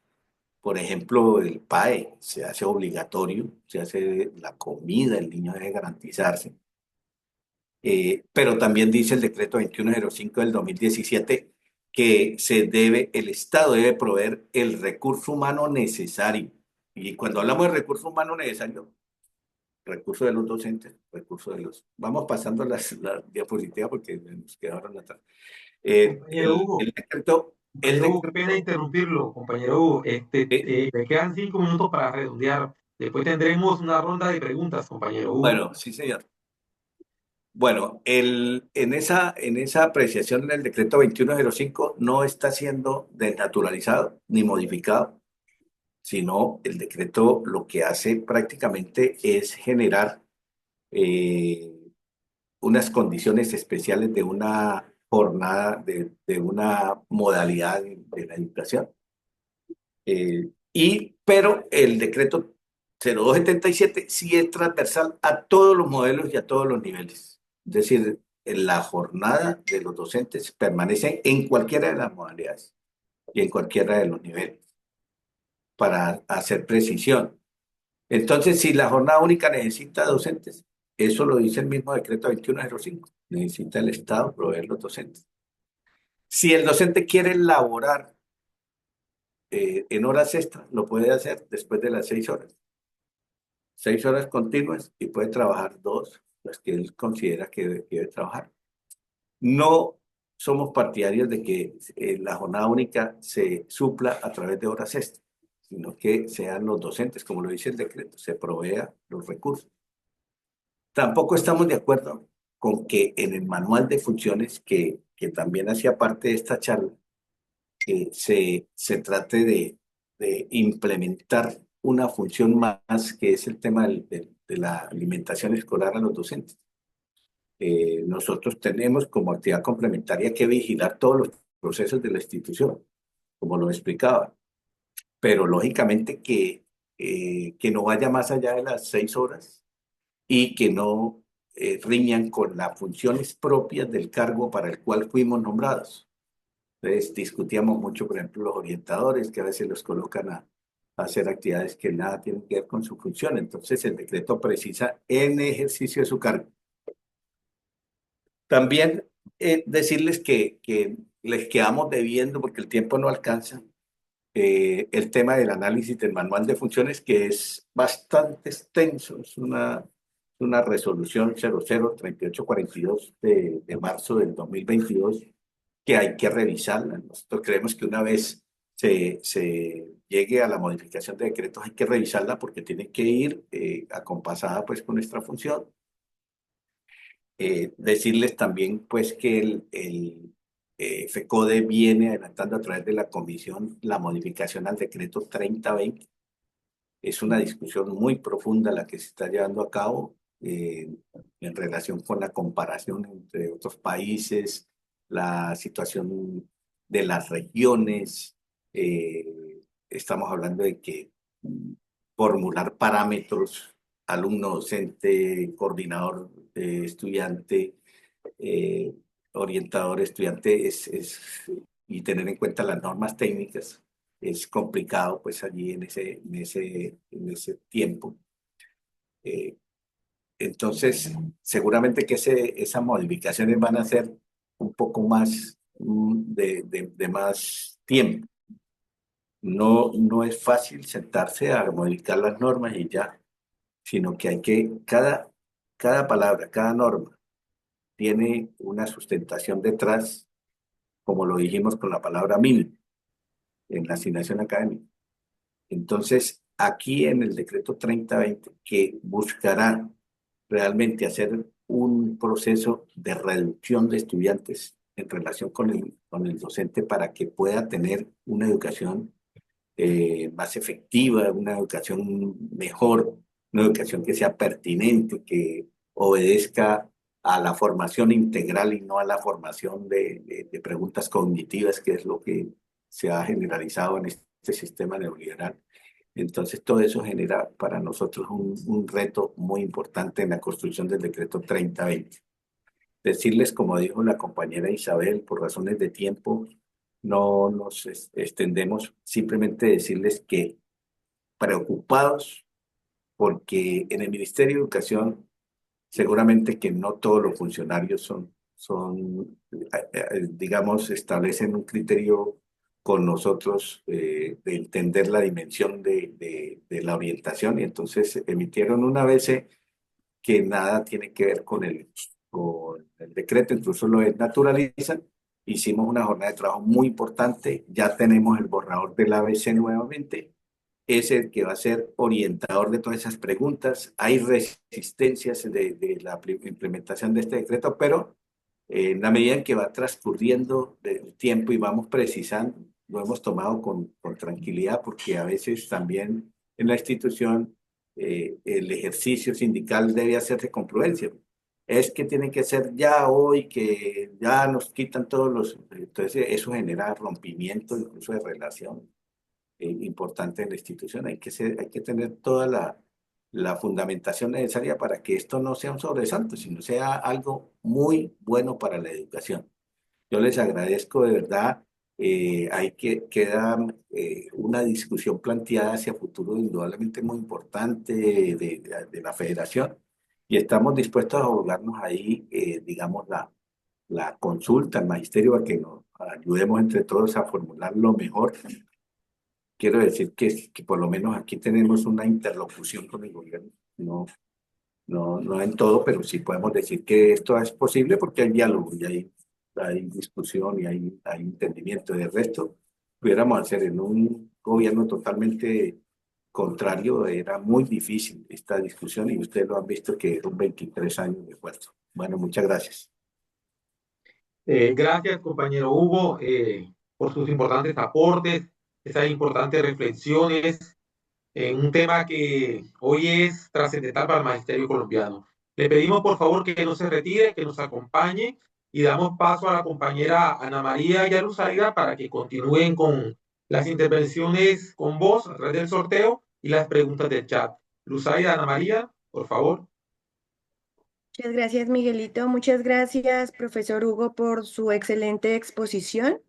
Por ejemplo, el PAE se hace obligatorio, se hace la comida, el niño debe garantizarse. Pero también dice el decreto 2105 del 2017 que el Estado debe proveer el recurso humano necesario. Y cuando hablamos de recurso humano necesario, recursos de los docentes, recursos de los... Vamos pasando las diapositivas porque nos quedaron atrás. Compañero Hugo, El compañero Hugo, qué pena decreto, interrumpirlo, compañero Hugo. eh, Le quedan 5 minutos para redondear. Después tendremos una ronda de preguntas, compañero Hugo. bueno, sí, señor. Bueno, en esa apreciación en el decreto 2105 no está siendo desnaturalizado ni modificado, sino el decreto lo que hace prácticamente es generar eh, unas condiciones especiales de una jornada, de una modalidad de la educación. Pero el decreto 0277 sí es transversal a todos los modelos y a todos los niveles. Es decir, en la jornada de los docentes permanece en cualquiera de las modalidades y en cualquiera de los niveles, para hacer precisión. Entonces, si la jornada única necesita docentes, eso lo dice el mismo decreto 2105, necesita el Estado proveer los docentes. Si el docente quiere laborar en horas extras, lo puede hacer después de las 6 horas. 6 horas continuas y puede trabajar dos, las que él considera que debe trabajar. No somos partidarios de que la jornada única se supla a través de horas extras, sino que sean los docentes, como lo dice el decreto, se provea los recursos. Tampoco estamos de acuerdo con que en el manual de funciones, que también hacía parte de esta charla, se trate de implementar una función más, que es el tema de la alimentación escolar a los docentes. Nosotros tenemos como actividad complementaria que vigilar todos los procesos de la institución, como lo explicaba, pero lógicamente que no vaya más allá de las 6 horas y que no riñan con las funciones propias del cargo para el cual fuimos nombrados. Entonces discutíamos mucho, por ejemplo, los orientadores, que a veces los colocan a hacer actividades que nada tienen que ver con su función. Entonces el decreto precisa en ejercicio de su cargo. También decirles que les quedamos debiendo, porque el tiempo no alcanza, el tema del análisis del manual de funciones, que es bastante extenso. Es una resolución 003842 de marzo del 2022, que hay que revisarla. Nosotros creemos que una vez se llegue a la modificación de decretos hay que revisarla, porque tiene que ir acompasada pues con nuestra función. Decirles también pues que el FECODE viene adelantando a través de la comisión la modificación al decreto 3020. Es una discusión muy profunda la que se está llevando a cabo en relación con la comparación entre otros países, la situación de las regiones. Estamos hablando de que formular parámetros, alumno, docente, coordinador, estudiante, eh, orientador, estudiante, y tener en cuenta las normas técnicas es complicado pues allí en ese tiempo. Eh, entonces, seguramente que esas modificaciones van a ser un poco más de más tiempo. No es fácil sentarse a modificar las normas y ya, sino que hay que, cada palabra, cada norma tiene una sustentación detrás, como lo dijimos con la palabra mínimo en la asignación académica. Entonces, aquí en el decreto 3020, que buscará realmente hacer un proceso de reducción de estudiantes en relación con el docente, para que pueda tener una educación más efectiva, una educación mejor, una educación que sea pertinente, que obedezca a la formación integral y no a la formación de preguntas cognitivas, que es lo que se ha generalizado en este sistema neoliberal. Entonces, todo eso genera para nosotros un reto muy importante en la construcción del decreto 3020. Decirles, como dijo la compañera Isabel, por razones de tiempo, no nos extendemos, simplemente decirles que preocupados porque en el Ministerio de Educación seguramente que no todos los funcionarios digamos, establecen un criterio con nosotros de entender la dimensión de la orientación y entonces emitieron una vez que nada tiene que ver con el decreto, incluso lo naturalizan. Hicimos una jornada de trabajo muy importante, ya tenemos el borrador del ABC nuevamente, es el que va a ser orientador de todas esas preguntas. Hay resistencias de la implementación de este decreto, pero en la medida en que va transcurriendo el tiempo y vamos precisando, lo hemos tomado con tranquilidad porque a veces también en la institución el ejercicio sindical debe hacerse con prudencia. Es que tiene que ser ya hoy, que ya nos quitan todos los... Entonces eso genera rompimiento incluso de relación importante en la institución. Hay que tener toda la fundamentación necesaria para que esto no sea un sobresalto, sino sea algo muy bueno para la educación. Yo les agradezco de verdad. Queda una discusión planteada hacia futuro indudablemente muy importante de la federación y estamos dispuestos a abogarnos ahí, digamos, la consulta al magisterio a que nos ayudemos entre todos a formular lo mejor. Quiero decir que por lo menos aquí tenemos una interlocución con el gobierno, no en todo, pero sí podemos decir que esto es posible porque hay diálogo y hay discusión y hay entendimiento. De resto, pudiéramos hacer en un gobierno totalmente contrario, era muy difícil esta discusión y ustedes lo han visto que son 23 años de esfuerzo. Bueno, muchas gracias. Gracias, compañero Hugo, por sus importantes aportes, esas importantes reflexiones en un tema que hoy es trascendental para el magisterio colombiano. Le pedimos, por favor, que no se retire, que nos acompañe y damos paso a la compañera Ana María Yaruzaida para que continúen con las intervenciones con voz a través del sorteo y las preguntas del chat. Luzaida, Ana María, por favor. Muchas gracias, Miguelito. Muchas gracias, profesor Hugo, por su excelente exposición.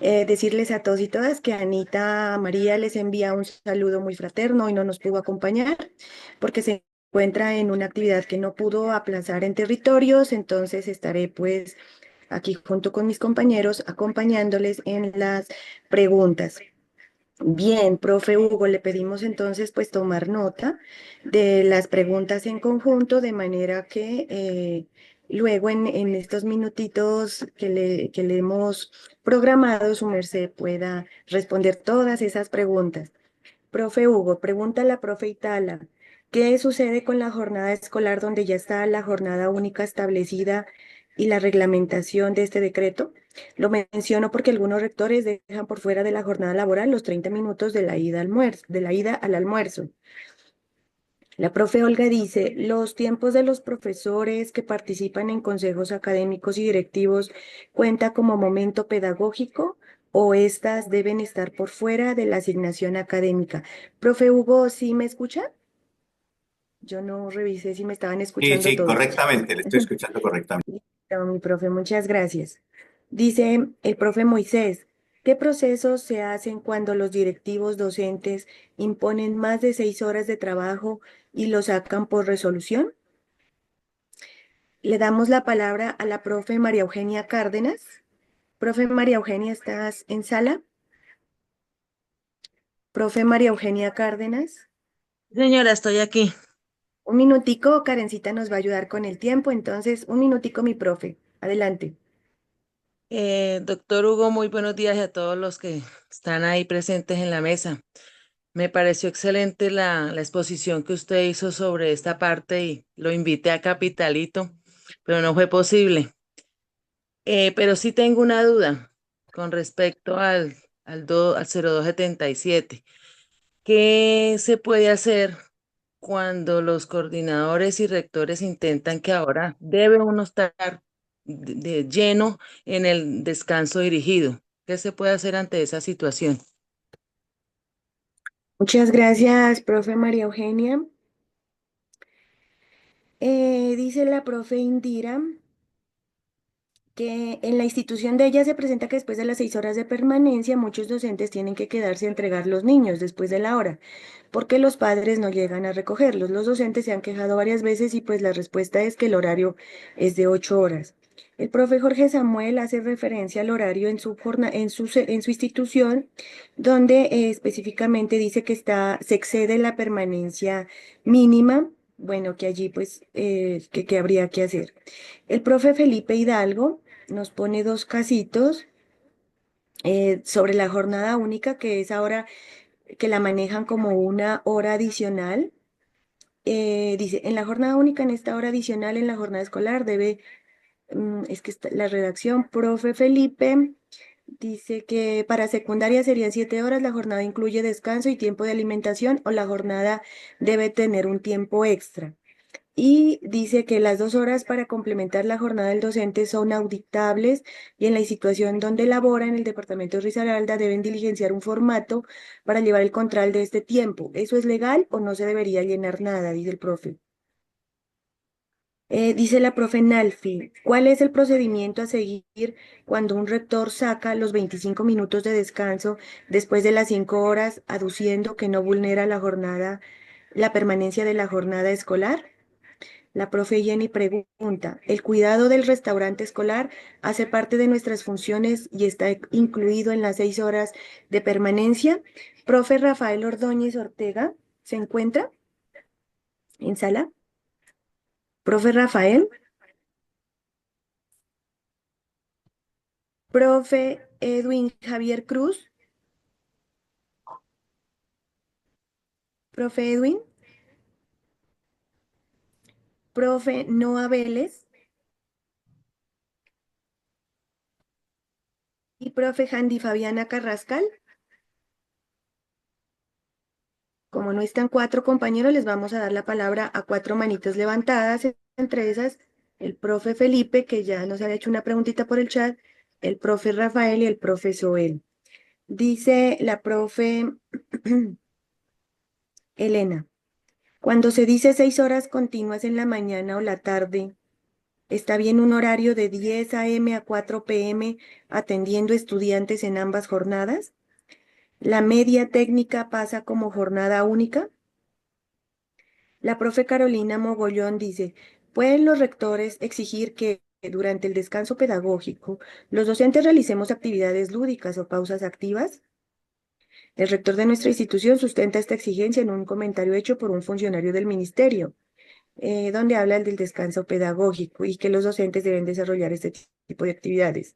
Decirles a todos y todas que Anita María les envía un saludo muy fraterno y no nos pudo acompañar porque se encuentra en una actividad que no pudo aplazar en territorios, entonces estaré pues aquí junto con mis compañeros acompañándoles en las preguntas. Bien, profe Hugo, le pedimos entonces pues tomar nota de las preguntas en conjunto de manera que luego en estos minutitos que le hemos programado su merced pueda responder todas esas preguntas. Profe Hugo, pregunta la profe Itala, ¿qué sucede con la jornada escolar donde ya está la jornada única establecida y la reglamentación de este decreto? Lo menciono porque algunos rectores dejan por fuera de la jornada laboral los 30 minutos de la ida de la ida al almuerzo. La profe Olga dice, ¿los tiempos de los profesores que participan en consejos académicos y directivos cuenta como momento pedagógico o estas deben estar por fuera de la asignación académica? Profe Hugo, ¿sí me escucha? Yo no revisé si me estaban Sí, escuchando sí, todos. correctamente, le estoy escuchando correctamente. Listo, mi profe, muchas gracias. Dice el profe Moisés, ¿qué procesos se hacen cuando los directivos docentes imponen más de 6 horas de trabajo y lo sacan por resolución? Le damos la palabra a la profe María Eugenia Cárdenas. Profe María Eugenia, ¿estás en sala? Profe María Eugenia Cárdenas. Señora, estoy aquí. Un minutico, Karencita nos va a ayudar con el tiempo, entonces un minutico, mi profe. Adelante. Doctor Hugo, muy buenos días a todos los que están ahí presentes en la mesa. Me pareció excelente la exposición que usted hizo sobre esta parte y lo invité a Capitalito, pero no fue posible. Pero sí tengo una duda con respecto al 0277. ¿Qué se puede hacer cuando los coordinadores y rectores intentan que ahora debe uno estar de lleno en el descanso dirigido? ¿Qué se puede hacer ante esa situación? Muchas gracias, profe María Eugenia. Dice la profe Indira que en la institución de ella se presenta que después de las 6 horas de permanencia, muchos docentes tienen que quedarse a entregar los niños después de la hora, porque los padres no llegan a recogerlos. Los docentes se han quejado varias veces y pues la respuesta es que el horario es de 8 horas. El profe Jorge Samuel hace referencia al horario en su, en su institución, donde específicamente dice que se excede la permanencia mínima, bueno, que allí pues, que habría que hacer. El profe Felipe Hidalgo nos pone dos casitos sobre la jornada única, que es ahora que la manejan como una hora adicional. Dice, en la jornada única, en esta hora adicional, en la jornada escolar, es que la redacción, profe Felipe, dice que para secundaria serían 7 horas, la jornada incluye descanso y tiempo de alimentación o la jornada debe tener un tiempo extra. Y dice que las 2 horas para complementar la jornada del docente son auditables y en la situación donde labora en el departamento de Risaralda deben diligenciar un formato para llevar el control de este tiempo. ¿Eso es legal o no se debería llenar nada? Dice el profe. Dice la profe Nalfi, ¿cuál es el procedimiento a seguir cuando un rector saca los 25 minutos de descanso después de las 5 horas, aduciendo que no vulnera la jornada, la permanencia de la jornada escolar? La profe Jenny pregunta, ¿el cuidado del restaurante escolar hace parte de nuestras funciones y está incluido en las 6 horas de permanencia? Profe Rafael Ordóñez Ortega, ¿se encuentra en sala? Profe Rafael, profe Edwin Javier Cruz, profe Edwin, profe Noa Vélez y profe Handy Fabiana Carrascal. Como no están cuatro compañeros, les vamos a dar la palabra a cuatro manitos levantadas, entre esas el profe Felipe, que ya nos había hecho una preguntita por el chat, el profe Rafael y el profe Soel. Dice la profe Elena, cuando se dice 6 horas continuas en la mañana o la tarde, ¿está bien un horario de 10 a.m. a 4 p.m. atendiendo estudiantes en ambas jornadas? ¿La media técnica pasa como jornada única? La profe Carolina Mogollón dice, ¿pueden los rectores exigir que durante el descanso pedagógico los docentes realicemos actividades lúdicas o pausas activas? El rector de nuestra institución sustenta esta exigencia en un comentario hecho por un funcionario del ministerio, donde habla del descanso pedagógico y que los docentes deben desarrollar este tipo de actividades.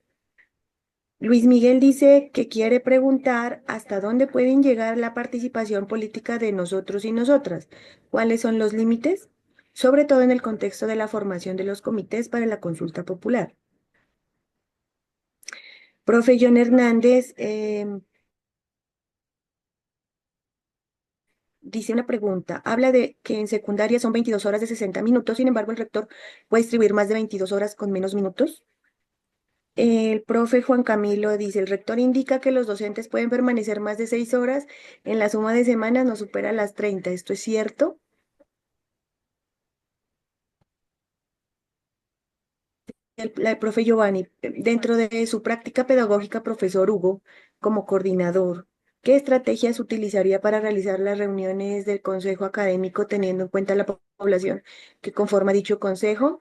Luis Miguel dice que quiere preguntar hasta dónde pueden llegar la participación política de nosotros y nosotras, cuáles son los límites, sobre todo en el contexto de la formación de los comités para la consulta popular. Profe John Hernández dice una pregunta, habla de que en secundaria son 22 horas de 60 minutos, sin embargo el rector puede distribuir más de 22 horas con menos minutos. El profe Juan Camilo dice, el rector indica que los docentes pueden permanecer más de 6 horas, en la suma de semanas no supera las 30. ¿Esto es cierto? El profe Giovanni, dentro de su práctica pedagógica, profesor Hugo, como coordinador, ¿qué estrategias utilizaría para realizar las reuniones del consejo académico teniendo en cuenta la población que conforma dicho consejo?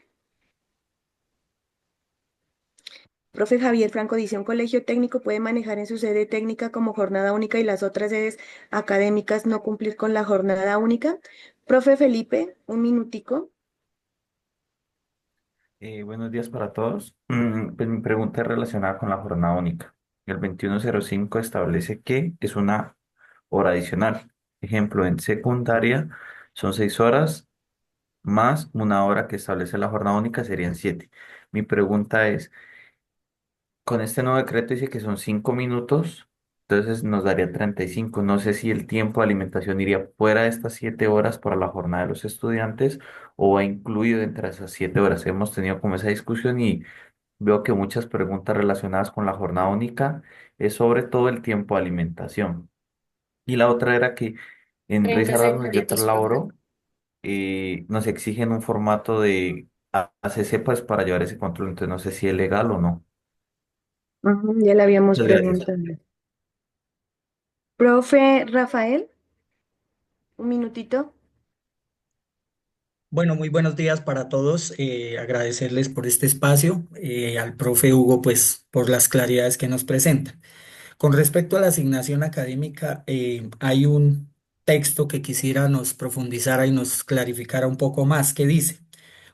Profe Javier Franco dice, un colegio técnico puede manejar en su sede técnica como jornada única y las otras sedes académicas no cumplir con la jornada única. Profe Felipe, un minutico. Buenos días para todos. Pues mi pregunta es relacionada con la jornada única. El 2105 establece que es una hora adicional. Ejemplo, en secundaria son 6 horas más una hora que establece la jornada única, serían 7. Mi pregunta es, con este nuevo decreto dice que son 5 minutos Entonces nos daría 35. No sé si el tiempo de alimentación iría fuera de estas 7 horas para la jornada de los estudiantes o va incluido entre esas 7 horas. Hemos tenido como esa discusión y veo que muchas preguntas relacionadas con la jornada única es sobre todo el tiempo de alimentación. Y la otra era que en 30 Risaralda, donde yo segunditos, profe. laboro, nos exigen un formato de ACC pues para llevar ese control. Entonces no sé si es legal o no. Ujú, ya le habíamos Muchas gracias. preguntado. Profe Rafael, un minutito. Bueno, muy buenos días para todos. Agradecerles por este espacio, al profe Hugo, pues, por las claridades que nos presenta. Con respecto a la asignación académica, hay un texto que quisiera nos profundizara y nos clarificara un poco más, que dice,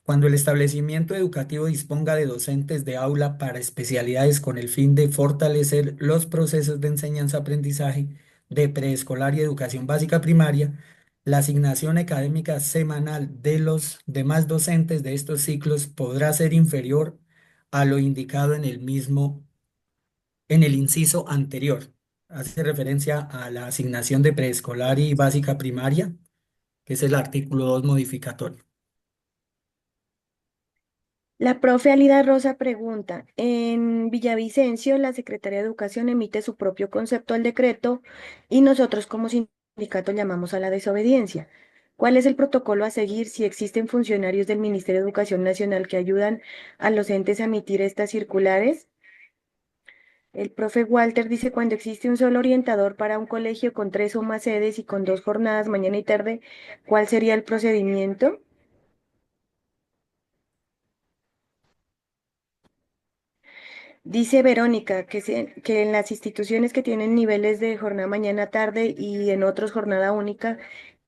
cuando el establecimiento educativo disponga de docentes de aula para especialidades con el fin de fortalecer los procesos de enseñanza-aprendizaje de preescolar y educación básica primaria, la asignación académica semanal de los demás docentes de estos ciclos podrá ser inferior a lo indicado en el inciso anterior. Hace referencia a la asignación de preescolar y básica primaria, que es el artículo 2 modificatorio. La profe Alida Rosa pregunta, en Villavicencio la Secretaría de Educación emite su propio concepto al decreto y nosotros como sindicato llamamos a la desobediencia. ¿Cuál es el protocolo a seguir si existen funcionarios del Ministerio de Educación Nacional que ayudan a los entes a emitir estas circulares? El profe Walter dice, cuando existe un solo orientador para un colegio con 3 o más sedes y con 2 jornadas, mañana y tarde, ¿cuál sería el procedimiento? Dice Verónica que en las instituciones que tienen niveles de jornada mañana-tarde y en otros jornada única,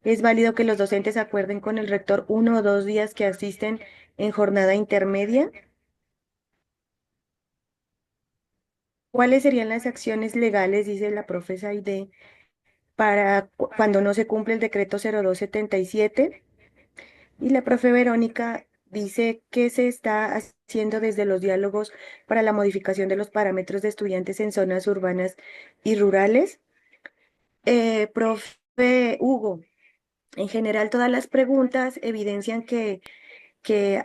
es válido que los docentes acuerden con el rector 1 o 2 días que asisten en jornada intermedia. ¿Cuáles serían las acciones legales, dice la profesa Aide, para cuando no se cumple el decreto 0277? Y la profe Verónica dice que se está haciendo desde los diálogos para la modificación de los parámetros de estudiantes en zonas urbanas y rurales. Profe Hugo, en general todas las preguntas evidencian que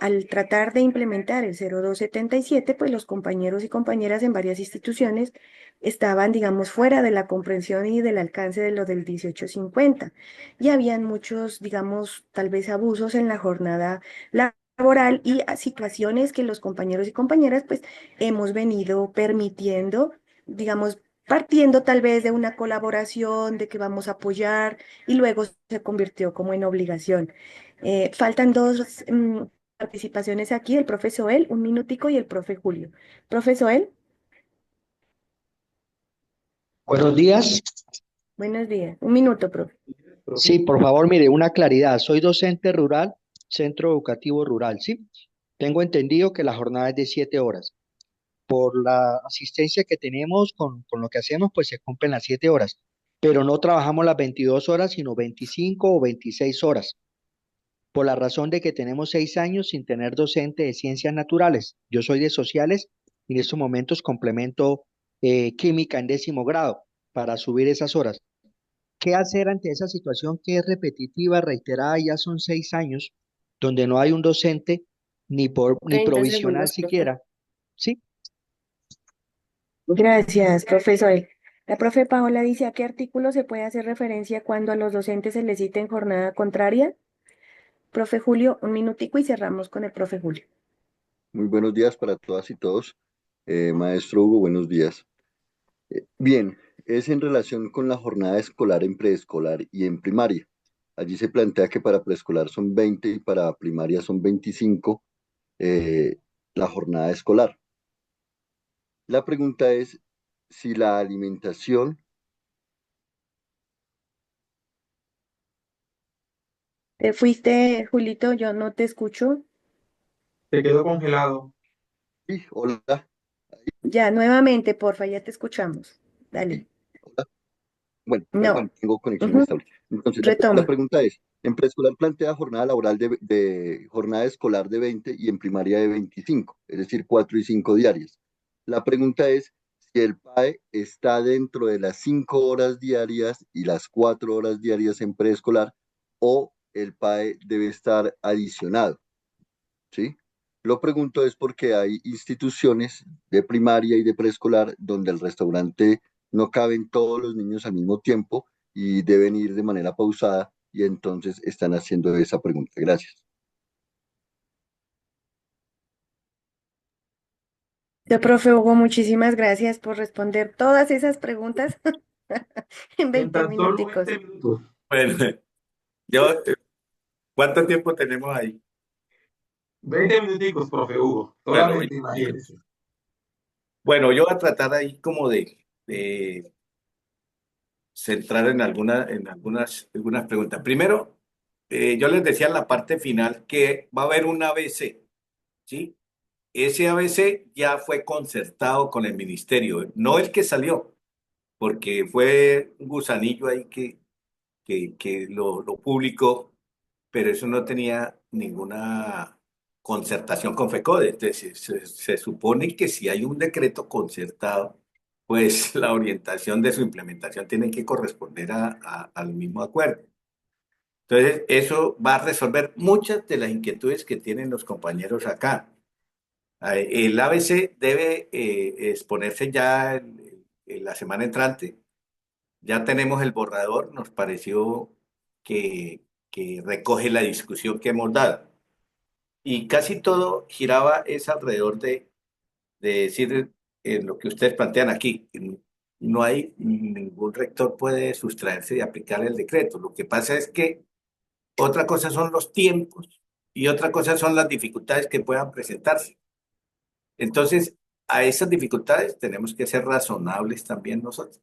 al tratar de implementar el 0277, pues los compañeros y compañeras en varias instituciones estaban, digamos, fuera de la comprensión y del alcance de lo del 1850. Y habían muchos, digamos, tal vez abusos en la jornada laboral y situaciones que los compañeros y compañeras, pues, hemos venido permitiendo, digamos, partiendo tal vez de una colaboración, de que vamos a apoyar y luego se convirtió como en obligación. Faltan dos participaciones aquí, el profe Soel, un minutico, y el profe Julio. Profe Soel, Buenos días. buenos días. Un minuto, profe. Sí, por favor, mire, una claridad. Soy docente rural, centro educativo rural, ¿sí? Tengo entendido que la jornada es de 7 horas. Por la asistencia que tenemos con lo que hacemos, pues se cumplen las 7 horas. Pero no trabajamos las 22 horas, sino 25 o 26 horas. Por la razón de que tenemos 6 años sin tener docente de ciencias naturales. Yo soy de sociales y en estos momentos complemento química en 10.º grado para subir esas horas. ¿Qué hacer ante esa situación que es repetitiva, reiterada, ya son 6 años, donde no hay un docente ni 30 provisional segundos, profe. siquiera? ¿Sí? Gracias, profe Soel. La profe Paola dice, ¿a qué artículo se puede hacer referencia cuando a los docentes se les cita en jornada contraria? Profe Julio, un minutico y cerramos con el profe Julio. Muy buenos días para todas y todos. Maestro Hugo, buenos días. Bien, es en relación con la jornada escolar en preescolar y en primaria. Allí se plantea que para preescolar son 20 y para primaria son 25 la jornada escolar. La pregunta es si la alimentación, ¿Te fuiste, Julito? Yo no te escucho. Se quedó congelado. sí, hola, Ya, nuevamente, porfa, ya te escuchamos. sí, Dale. hola. Bueno, No. perdón, tengo conexión Ujú, estable. Entonces, la retoma. pregunta es, en preescolar plantea jornada laboral de jornada escolar de 20 y en primaria de 25, es decir, 4 y 5 diarias. La pregunta es si el PAE está dentro de las 5 horas diarias y las 4 horas diarias en preescolar, o el PAE debe estar adicionado, ¿sí? Lo pregunto es porque hay instituciones de primaria y de preescolar donde el restaurante no caben todos los niños al mismo tiempo y deben ir de manera pausada, y entonces están haciendo esa pregunta. Gracias. Profe Hugo, muchísimas gracias por responder todas esas preguntas en En 20 tan solo minuticos. 20 minutos. Bueno, yo, ¿cuánto tiempo tenemos ahí? 20 minuticos, profe Hugo. Bueno, Solamente, bien. imagínense. Bueno, yo voy a tratar ahí como de centrar en algunas preguntas. Primero, yo les decía en la parte final que va a haber un ABC, ¿sí? Ese ABC ya fue concertado con el ministerio, no el que salió, porque fue un gusanillo ahí que lo publicó, pero eso no tenía ninguna concertación con FECODE. Entonces, se supone que si hay un decreto concertado, pues la orientación de su implementación tiene que corresponder al mismo acuerdo. Entonces, eso va a resolver muchas de las inquietudes que tienen los compañeros acá. El ABC debe exponerse ya en la semana entrante. Ya tenemos el borrador, nos pareció que recoge la discusión que hemos dado. Y casi todo giraba es alrededor de decir lo que ustedes plantean aquí. No hay, ningún rector puede sustraerse de aplicar el decreto. Lo que pasa es que otra cosa son los tiempos y otra cosa son las dificultades que puedan presentarse. Entonces, a esas dificultades tenemos que ser razonables también nosotros.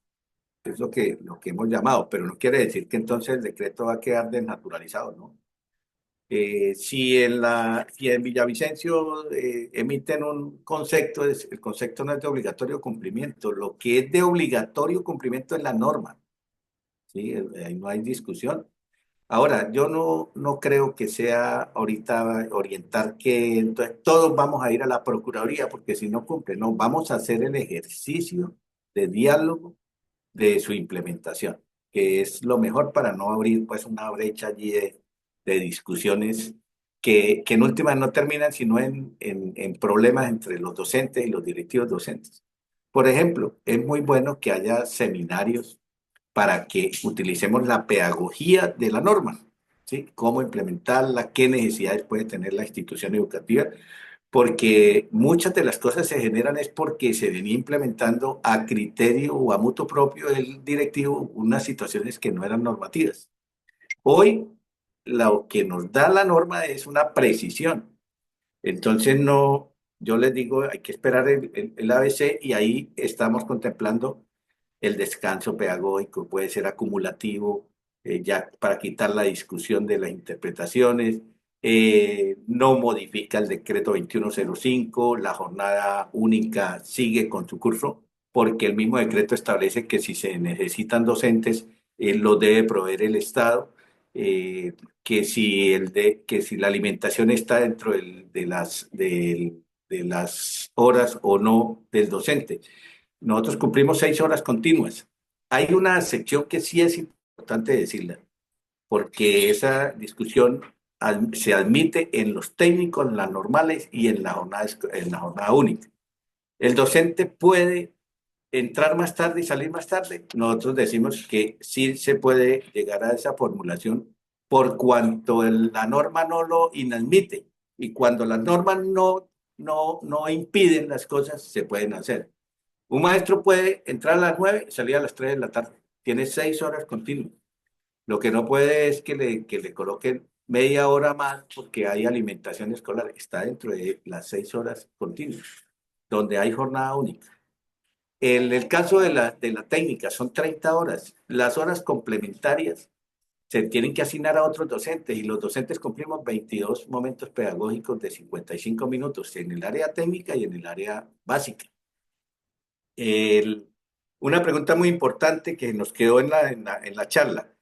Es lo que hemos llamado, pero no quiere decir que entonces el decreto va a quedar desnaturalizado, ¿no? Si en Villavicencio emiten un concepto, el concepto no es de obligatorio cumplimiento, lo que es de obligatorio cumplimiento es la norma, ¿sí? Ahí no hay discusión. Ahora, yo no creo que sea ahorita orientar que entonces todos vamos a ir a la Procuraduría porque si no cumple, no, vamos a hacer el ejercicio de diálogo de su implementación, que es lo mejor para no abrir pues una brecha allí de discusiones que en últimas no terminan sino en problemas entre los docentes y los directivos docentes. Por ejemplo, es muy bueno que haya seminarios para que utilicemos la pedagogía de la norma, ¿sí? Cómo implementarla, qué necesidades puede tener la institución educativa, porque muchas de las cosas se generan es porque se venía implementando a criterio o a mutuo propio del directivo unas situaciones que no eran normativas. Hoy lo que nos da la norma es una precisión. Entonces no, yo les digo, hay que esperar el ABC y ahí estamos contemplando el descanso pedagógico, puede ser acumulativo, ya para quitar la discusión de las interpretaciones, no modifica el decreto 2105, la jornada única sigue con su curso, porque el mismo decreto establece que si se necesitan docentes, lo debe proveer el Estado, eh, que si la alimentación está dentro de las horas o no del docente. Nosotros cumplimos 6 horas continuas. Hay una sección que sí es importante decirla, porque esa discusión se admite en los técnicos, en las normales y en la jornada única. El docente puede entrar más tarde y salir más tarde. Nosotros decimos que sí se puede llegar a esa formulación por cuanto la norma no lo inadmite y cuando las normas no impiden las cosas, se pueden hacer. Un maestro puede entrar a las 9 y salir a las 3 de la tarde. Tiene 6 horas continuas. Lo que no puede es que le coloquen media hora más porque hay alimentación escolar. Está dentro de las 6 horas continuas, donde hay jornada única. En el caso de la técnica son 30 horas. Las horas complementarias se tienen que asignar a otros docentes y los docentes cumplimos 22 momentos pedagógicos de 55 minutos en el área técnica y en el área básica. El- una pregunta muy importante que nos quedó en la charla.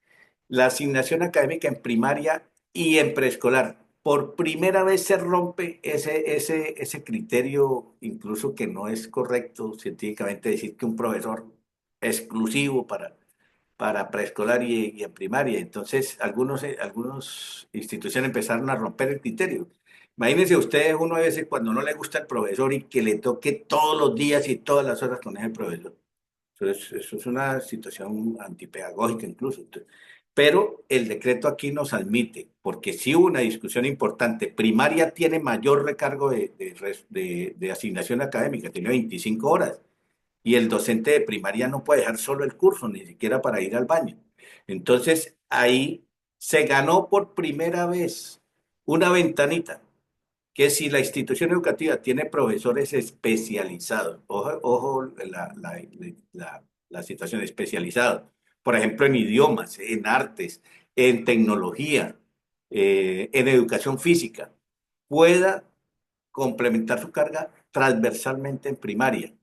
La asignación académica en primaria y en preescolar. por primera vez se rompe ese criterio, incluso que no es correcto científicamente decir que un profesor exclusivo para preescolar y en primaria. Entonces, algunas instituciones empezaron a romper el criterio. Imagínense ustedes uno a veces cuando no le gusta el profesor y que le toque todos los días y todas las horas con ese profesor. Eso es una situación antipedagógica incluso. Pero el decreto aquí nos admite, porque sí hubo una discusión importante. Primaria tiene mayor recargo de asignación académica, tiene 25 horas. Y el docente de primaria no puede dejar solo el curso, ni siquiera para ir al baño. Entonces, ahí se ganó por primera vez una ventanita, que si la institución educativa tiene profesores especializados, ojo la situación especializada, por ejemplo, en idiomas, en artes, en tecnología, en educación física, pueda complementar su carga transversalmente en primaria.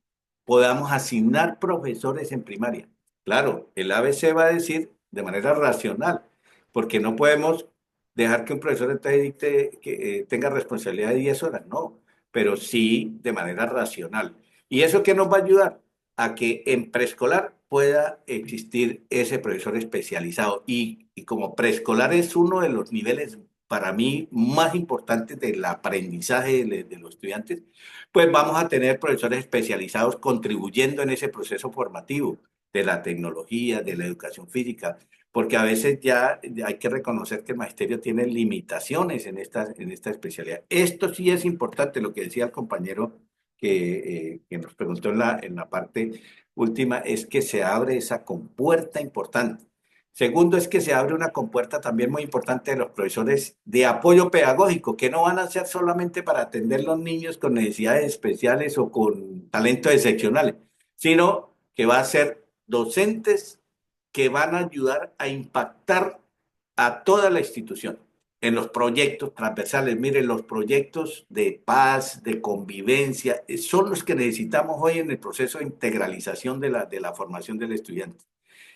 Podamos asignar profesores en primaria. Claro, el ABC va a decir de manera racional, porque no podemos dejar que un profesor entonces que tenga responsabilidad de 10 horas, no, pero sí de manera racional. ¿Y eso qué nos va a ayudar? A que en preescolar pueda existir ese profesor especializado. Y como preescolar es uno de los niveles para mí más importantes del aprendizaje de los estudiantes, pues vamos a tener profesores especializados contribuyendo en ese proceso formativo de la tecnología, de la educación física, porque a veces ya hay que reconocer que el magisterio tiene limitaciones en esta especialidad. Esto sí es importante, lo que decía el compañero que nos preguntó en la parte última, es que se abre esa compuerta importante. Segundo, es que se abre una compuerta también muy importante de los profesores de apoyo pedagógico, que no van a ser solamente para atender los niños con necesidades especiales o con talentos excepcionales, sino que va a ser docentes que van a ayudar a impactar a toda la institución en los proyectos transversales. Miren, los proyectos de paz, de convivencia, son los que necesitamos hoy en el proceso de integralización de la formación del estudiante.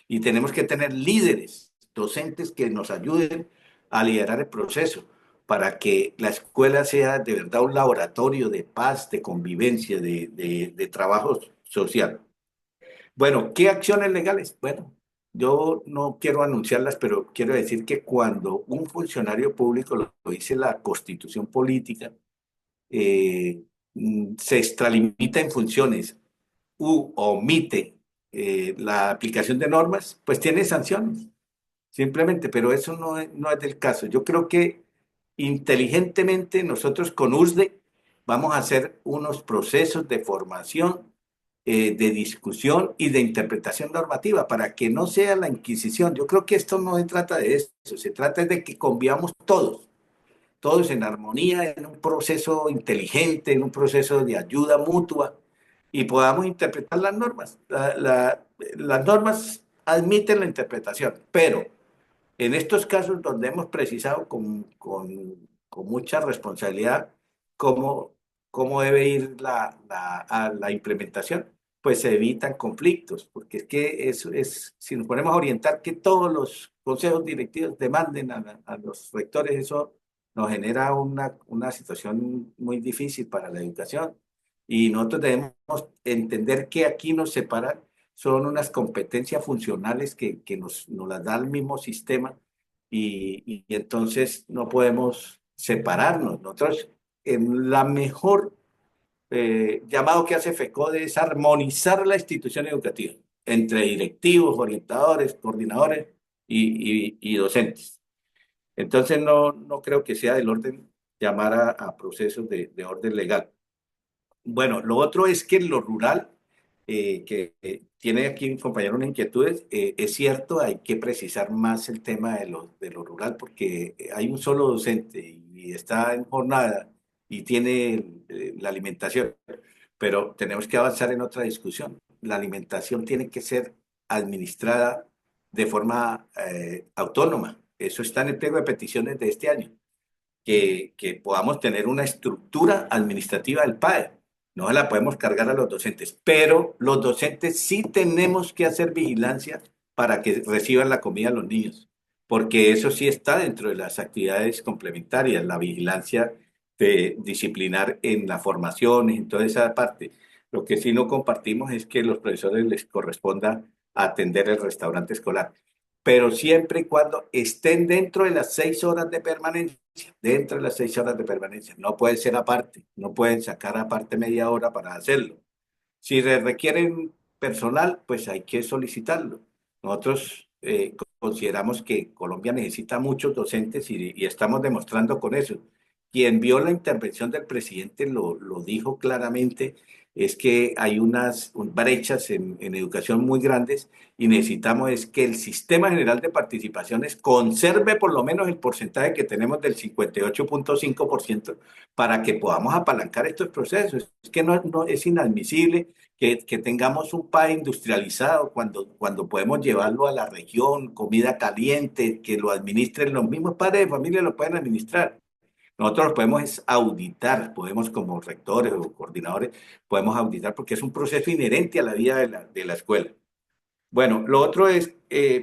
Y tenemos que tener líderes, docentes que nos ayuden a liderar el proceso para que la escuela sea de verdad un laboratorio de paz, de convivencia, de trabajo social. Bueno, ¿qué acciones legales? Bueno, yo no quiero anunciarlas, pero quiero decir que cuando un funcionario público, lo dice la Constitución política, eh, se extralimita en funciones u omite la aplicación de normas, pues tiene sanciones, simplemente, pero eso no es del caso. Yo creo que inteligentemente nosotros con USDE vamos a hacer unos procesos de formación, de discusión y de interpretación normativa para que no sea la Inquisición. Yo creo que esto no se trata de eso, se trata de que convivamos todos en armonía, en un proceso inteligente, en un proceso de ayuda mutua y podamos interpretar las normas. Las normas admiten la interpretación, pero en estos casos donde hemos precisado con mucha responsabilidad cómo, cómo debe ir la implementación, pues se evitan conflictos, porque es que eso es, si nos ponemos a orientar que todos los consejos directivos demanden a los rectores, eso nos genera una situación muy difícil para la educación. Y nosotros debemos entender que aquí nos separan son unas competencias funcionales que nos las da el mismo sistema y entonces no podemos separarnos. Nosotros, en la mejor llamado que hace FECODE es armonizar la institución educativa entre directivos, orientadores, coordinadores y docentes. Entonces no creo que sea del orden llamar a procesos de orden legal. Bueno, lo otro es que en lo rural, que tiene aquí un compañero unas inquietudes, es cierto, hay que precisar más el tema de lo rural porque hay un solo docente y está en jornada y tiene la alimentación, pero tenemos que avanzar en otra discusión. La alimentación tiene que ser administrada de forma autónoma. Eso está en el pliego de peticiones de este año que podamos tener una estructura administrativa del PAE. No la podemos cargar a los docentes, pero los docentes sí tenemos que hacer vigilancia para que reciban la comida los niños. porque eso sí está dentro de las actividades complementarias, la vigilancia disciplinar en las formaciones, en toda esa parte. Lo que sí no compartimos es que los profesores les corresponda atender el restaurante escolar, pero siempre y cuando estén dentro de las 6 horas de permanencia, dentro de las 6 horas de permanencia. No pueden ser aparte, no pueden sacar aparte media hora para hacerlo. Si requieren personal, pues hay que solicitarlo. Nosotros consideramos que Colombia necesita muchos docentes y estamos demostrando con eso. Quien vio la intervención del presidente lo dijo claramente, es que hay unas brechas en educación muy grandes y necesitamos es que el sistema general de participaciones conserve por lo menos el porcentaje que tenemos del 58,5% para que podamos apalancar estos procesos. Es que no es inadmisible que tengamos un país industrializado cuando podemos llevarlo a la región, comida caliente, que lo administren los mismos padres de familia, lo pueden administrar. Nosotros lo podemos es auditar, podemos como rectores o coordinadores, podemos auditar porque es un proceso inherente a la vida de la escuela. Bueno, lo otro es,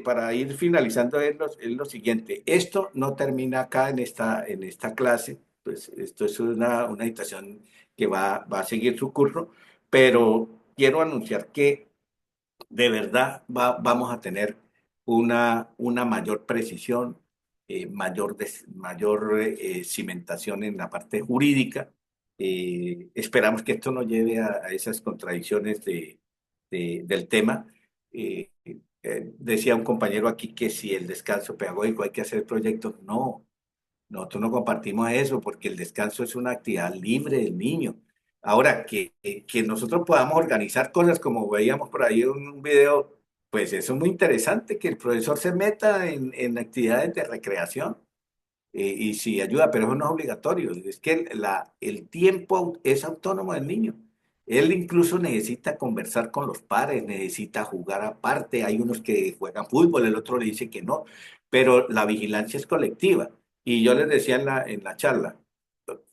para ir finalizando, es lo siguiente. Esto no termina acá en esta clase, pues esto es una invitación que va a seguir su curso, pero quiero anunciar que de verdad vamos a tener una mayor precisión, mayor cimentación en la parte jurídica. Esperamos que esto no lleve a esas contradicciones del tema. Decía un compañero aquí que si el descanso pedagógico hay que hacer proyectos, no. Nosotros no compartimos eso porque el descanso es una actividad libre del niño. Ahora, que nosotros podamos organizar cosas como veíamos por ahí en un video, pues eso es muy interesante, que el profesor se meta en actividades de recreación y sí ayuda, pero eso no es obligatorio. Es que el tiempo es autónomo del niño. Él incluso necesita conversar con los pares, necesita jugar aparte. Hay unos que juegan fútbol, el otro le dice que no, pero la vigilancia es colectiva. Y yo les decía en la charla,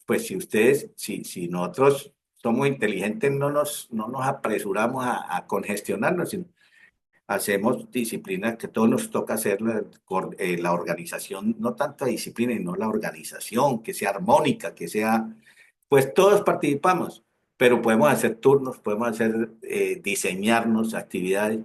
pues si nosotros somos inteligentes, no nos apresuramos a congestionarnos, sino hacemos disciplinas que todos nos toca hacer la organización, no tanto la disciplina, sino la organización, que sea armónica, pues todos participamos, pero podemos hacer turnos, podemos diseñarnos actividades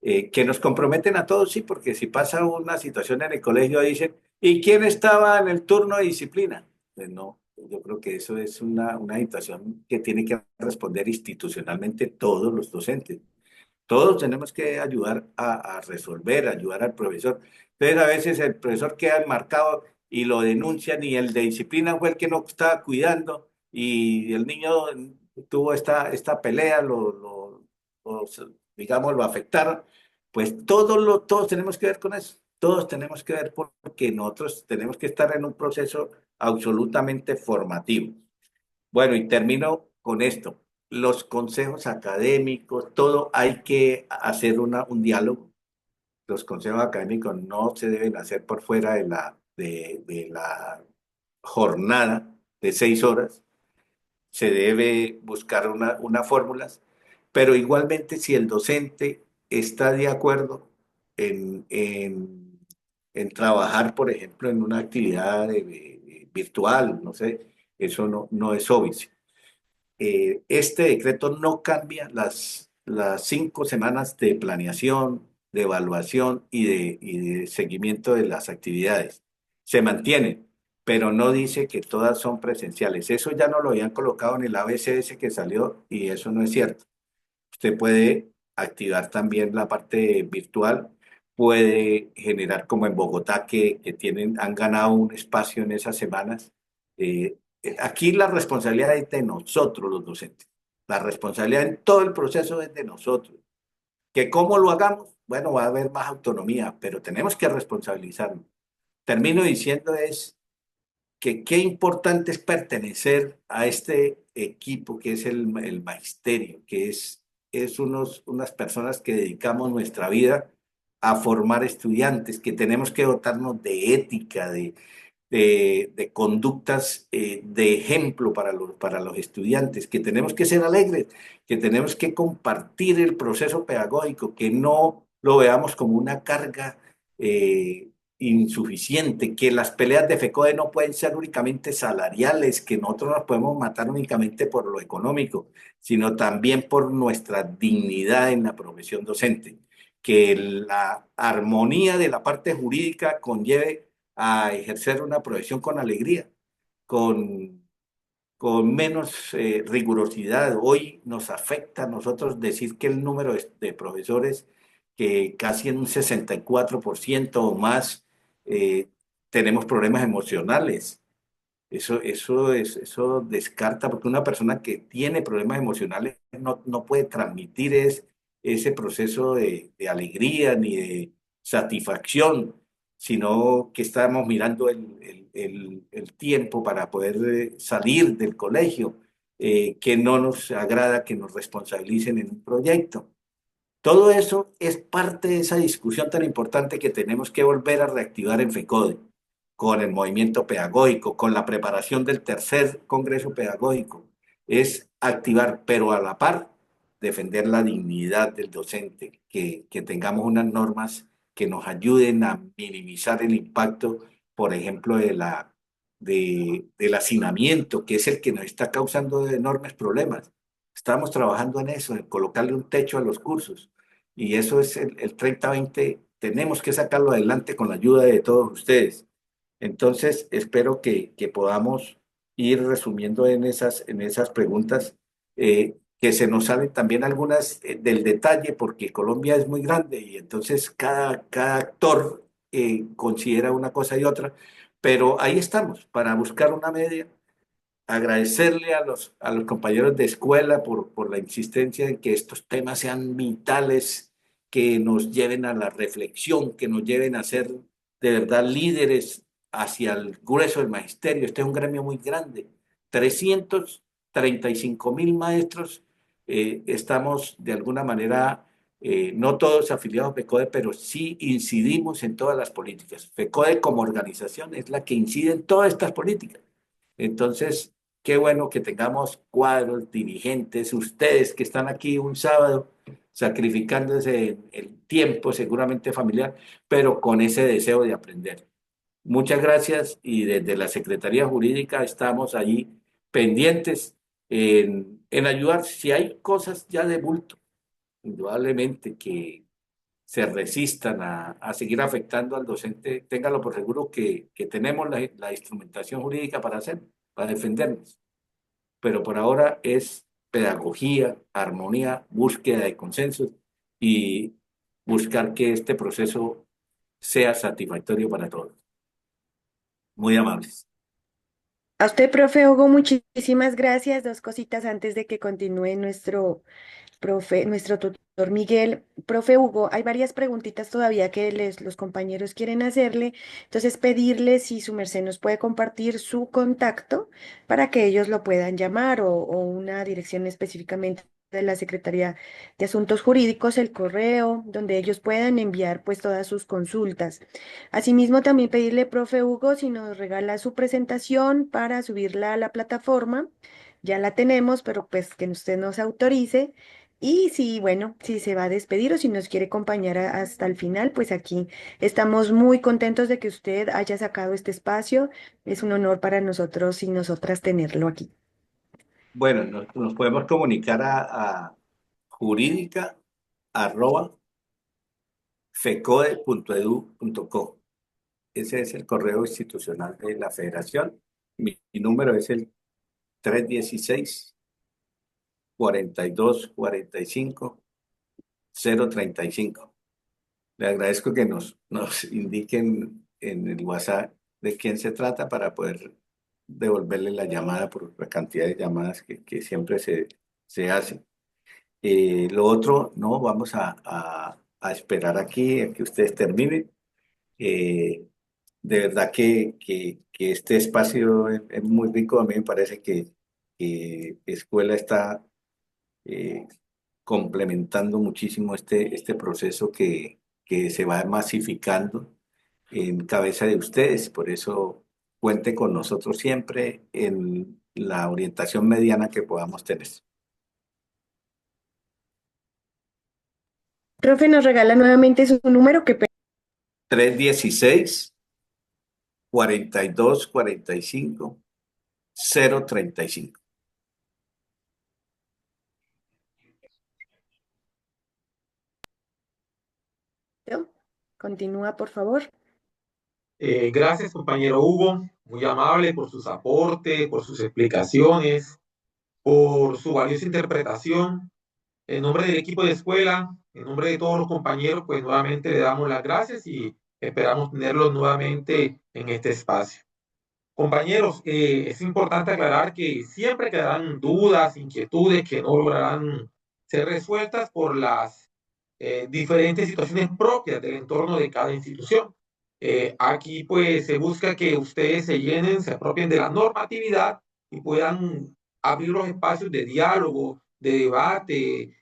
que nos comprometen a todos, sí, porque si pasa una situación en el colegio, dicen, ¿y quién estaba en el turno de disciplina? Pues no, yo creo que eso es una situación que tiene que responder institucionalmente todos los docentes. Todos tenemos que ayudar a resolver, ayudar al profesor. Entonces, a veces el profesor queda enmarcado y lo denuncian y el de disciplina fue el que no estaba cuidando y el niño tuvo esta pelea, lo- digamos, lo afectaron. Pues todos tenemos que ver con eso. Todos tenemos que ver porque nosotros tenemos que estar en un proceso absolutamente formativo. Bueno, y termino con esto. Los consejos académicos, todo hay que hacer un diálogo. Los consejos académicos no se deben hacer por fuera de la jornada de 6 horas. Se debe buscar una fórmulas, pero igualmente si el docente está de acuerdo en trabajar, por ejemplo, en una actividad virtual, no sé, eso no es obvio. Este decreto no cambia las 5 semanas de planeación, de evaluación y de seguimiento de las actividades. Se mantienen, pero no dice que todas son presenciales. Eso ya no lo habían colocado en el ABCS que salió y eso no es cierto. Usted puede activar también la parte virtual, puede generar como en Bogotá han ganado un espacio en esas semanas. Aquí la responsabilidad es de nosotros los docentes. La responsabilidad en todo el proceso es de nosotros. ¿Que cómo lo hagamos? Bueno, va a haber más autonomía, pero tenemos que responsabilizarnos. Termino diciendo es que qué importante es pertenecer a este equipo que es el magisterio, que es unas personas que dedicamos nuestra vida a formar estudiantes, que tenemos que dotarnos de ética, de conductas de ejemplo para los estudiantes, que tenemos que ser alegres, que tenemos que compartir el proceso pedagógico, que no lo veamos como una carga insuficiente, que las peleas de FECODE no pueden ser únicamente salariales, que nosotros nos podemos matar únicamente por lo económico, sino también por nuestra dignidad en la profesión docente, que la armonía de la parte jurídica conlleve a ejercer una profesión con alegría, con menos rigurosidad. Hoy nos afecta a nosotros decir que el número de profesores, que casi en un 64% o más, tenemos problemas emocionales. Eso descarta, porque una persona que tiene problemas emocionales no puede transmitir ese proceso de alegría ni de satisfacción, sino que estamos mirando el tiempo para poder salir del colegio, que no nos agrada que nos responsabilicen en un proyecto. Todo eso es parte de esa discusión tan importante que tenemos que volver a reactivar en FECODE, con el movimiento pedagógico, con la preparación del tercer Congreso Pedagógico. Es activar, pero a la par, defender la dignidad del docente, que tengamos unas normas que nos ayuden a minimizar el impacto, por ejemplo, del hacinamiento, que es el que nos está causando enormes problemas. Estamos trabajando en eso, en colocarle un techo a los cursos. Y eso es el 30-20, tenemos que sacarlo adelante con la ayuda de todos ustedes. Entonces, espero que podamos ir resumiendo en esas preguntas, que se nos salen también algunas del detalle, porque Colombia es muy grande y entonces cada actor considera una cosa y otra, pero ahí estamos para buscar una media. Agradecerle a los compañeros de escuela por la insistencia en que estos temas sean vitales, que nos lleven a la reflexión, que nos lleven a ser de verdad líderes hacia el grueso del magisterio. Este es un gremio muy grande, 335.000 maestros. Estamos de alguna manera, no todos afiliados a FECODE, pero sí incidimos en todas las políticas. FECODE como organización es la que incide en todas estas políticas. Entonces, qué bueno que tengamos cuadros, dirigentes, ustedes que están aquí un sábado sacrificándose el tiempo seguramente familiar, pero con ese deseo de aprender. Muchas gracias, y desde la Secretaría Jurídica estamos allí pendientes en ayudar. Si hay cosas ya de bulto, indudablemente que se resistan a seguir afectando al docente, téngalo por seguro que tenemos la instrumentación jurídica para hacerlo, para defendernos. Pero por ahora es pedagogía, armonía, búsqueda de consensos y buscar que este proceso sea satisfactorio para todos. Muy amables. A usted, profe Hugo, muchísimas gracias. Dos cositas antes de que continúe nuestro tutor Miguel. Profe Hugo, hay varias preguntitas todavía que los compañeros quieren hacerle. Entonces, pedirle si su merced nos puede compartir su contacto para que ellos lo puedan llamar o una dirección específicamente de la Secretaría de Asuntos Jurídicos, el correo, donde ellos puedan enviar pues todas sus consultas. Asimismo, también pedirle, profe Hugo, si nos regala su presentación para subirla a la plataforma. Ya la tenemos, pero pues que usted nos autorice. Y si, bueno, si se va a despedir o si nos quiere acompañar hasta el final, pues aquí estamos muy contentos de que usted haya sacado este espacio. Es un honor para nosotros y nosotras tenerlo aquí. Bueno, nos podemos comunicar a jurídica@fecode.edu.co. Ese es el correo institucional de la federación. Mi número es el 316-4245-035. Le agradezco que nos indiquen en el WhatsApp de quién se trata para poder devolverle la llamada por la cantidad de llamadas que siempre se hacen. Lo otro, no, vamos a esperar aquí a que ustedes terminen. Eh, de verdad que este espacio es muy rico. A mí me parece que escuela está eh, complementando muchísimo este proceso que se va masificando en cabeza de ustedes. Por eso cuente con nosotros siempre en la orientación mediana que podamos tener. Profe, nos regala nuevamente su número que... 316 4245 035. Continúa, por favor. Gracias, compañero Hugo, muy amable por sus aportes, por sus explicaciones, por su valiosa interpretación. En nombre del equipo de escuela, en nombre de todos los compañeros, pues nuevamente le damos las gracias y esperamos tenerlos nuevamente en este espacio. Compañeros, es importante aclarar que siempre quedarán dudas, inquietudes que no lograrán ser resueltas por las diferentes situaciones propias del entorno de cada institución. Aquí pues se busca que ustedes se llenen, se apropien de la normatividad y puedan abrir los espacios de diálogo, de debate,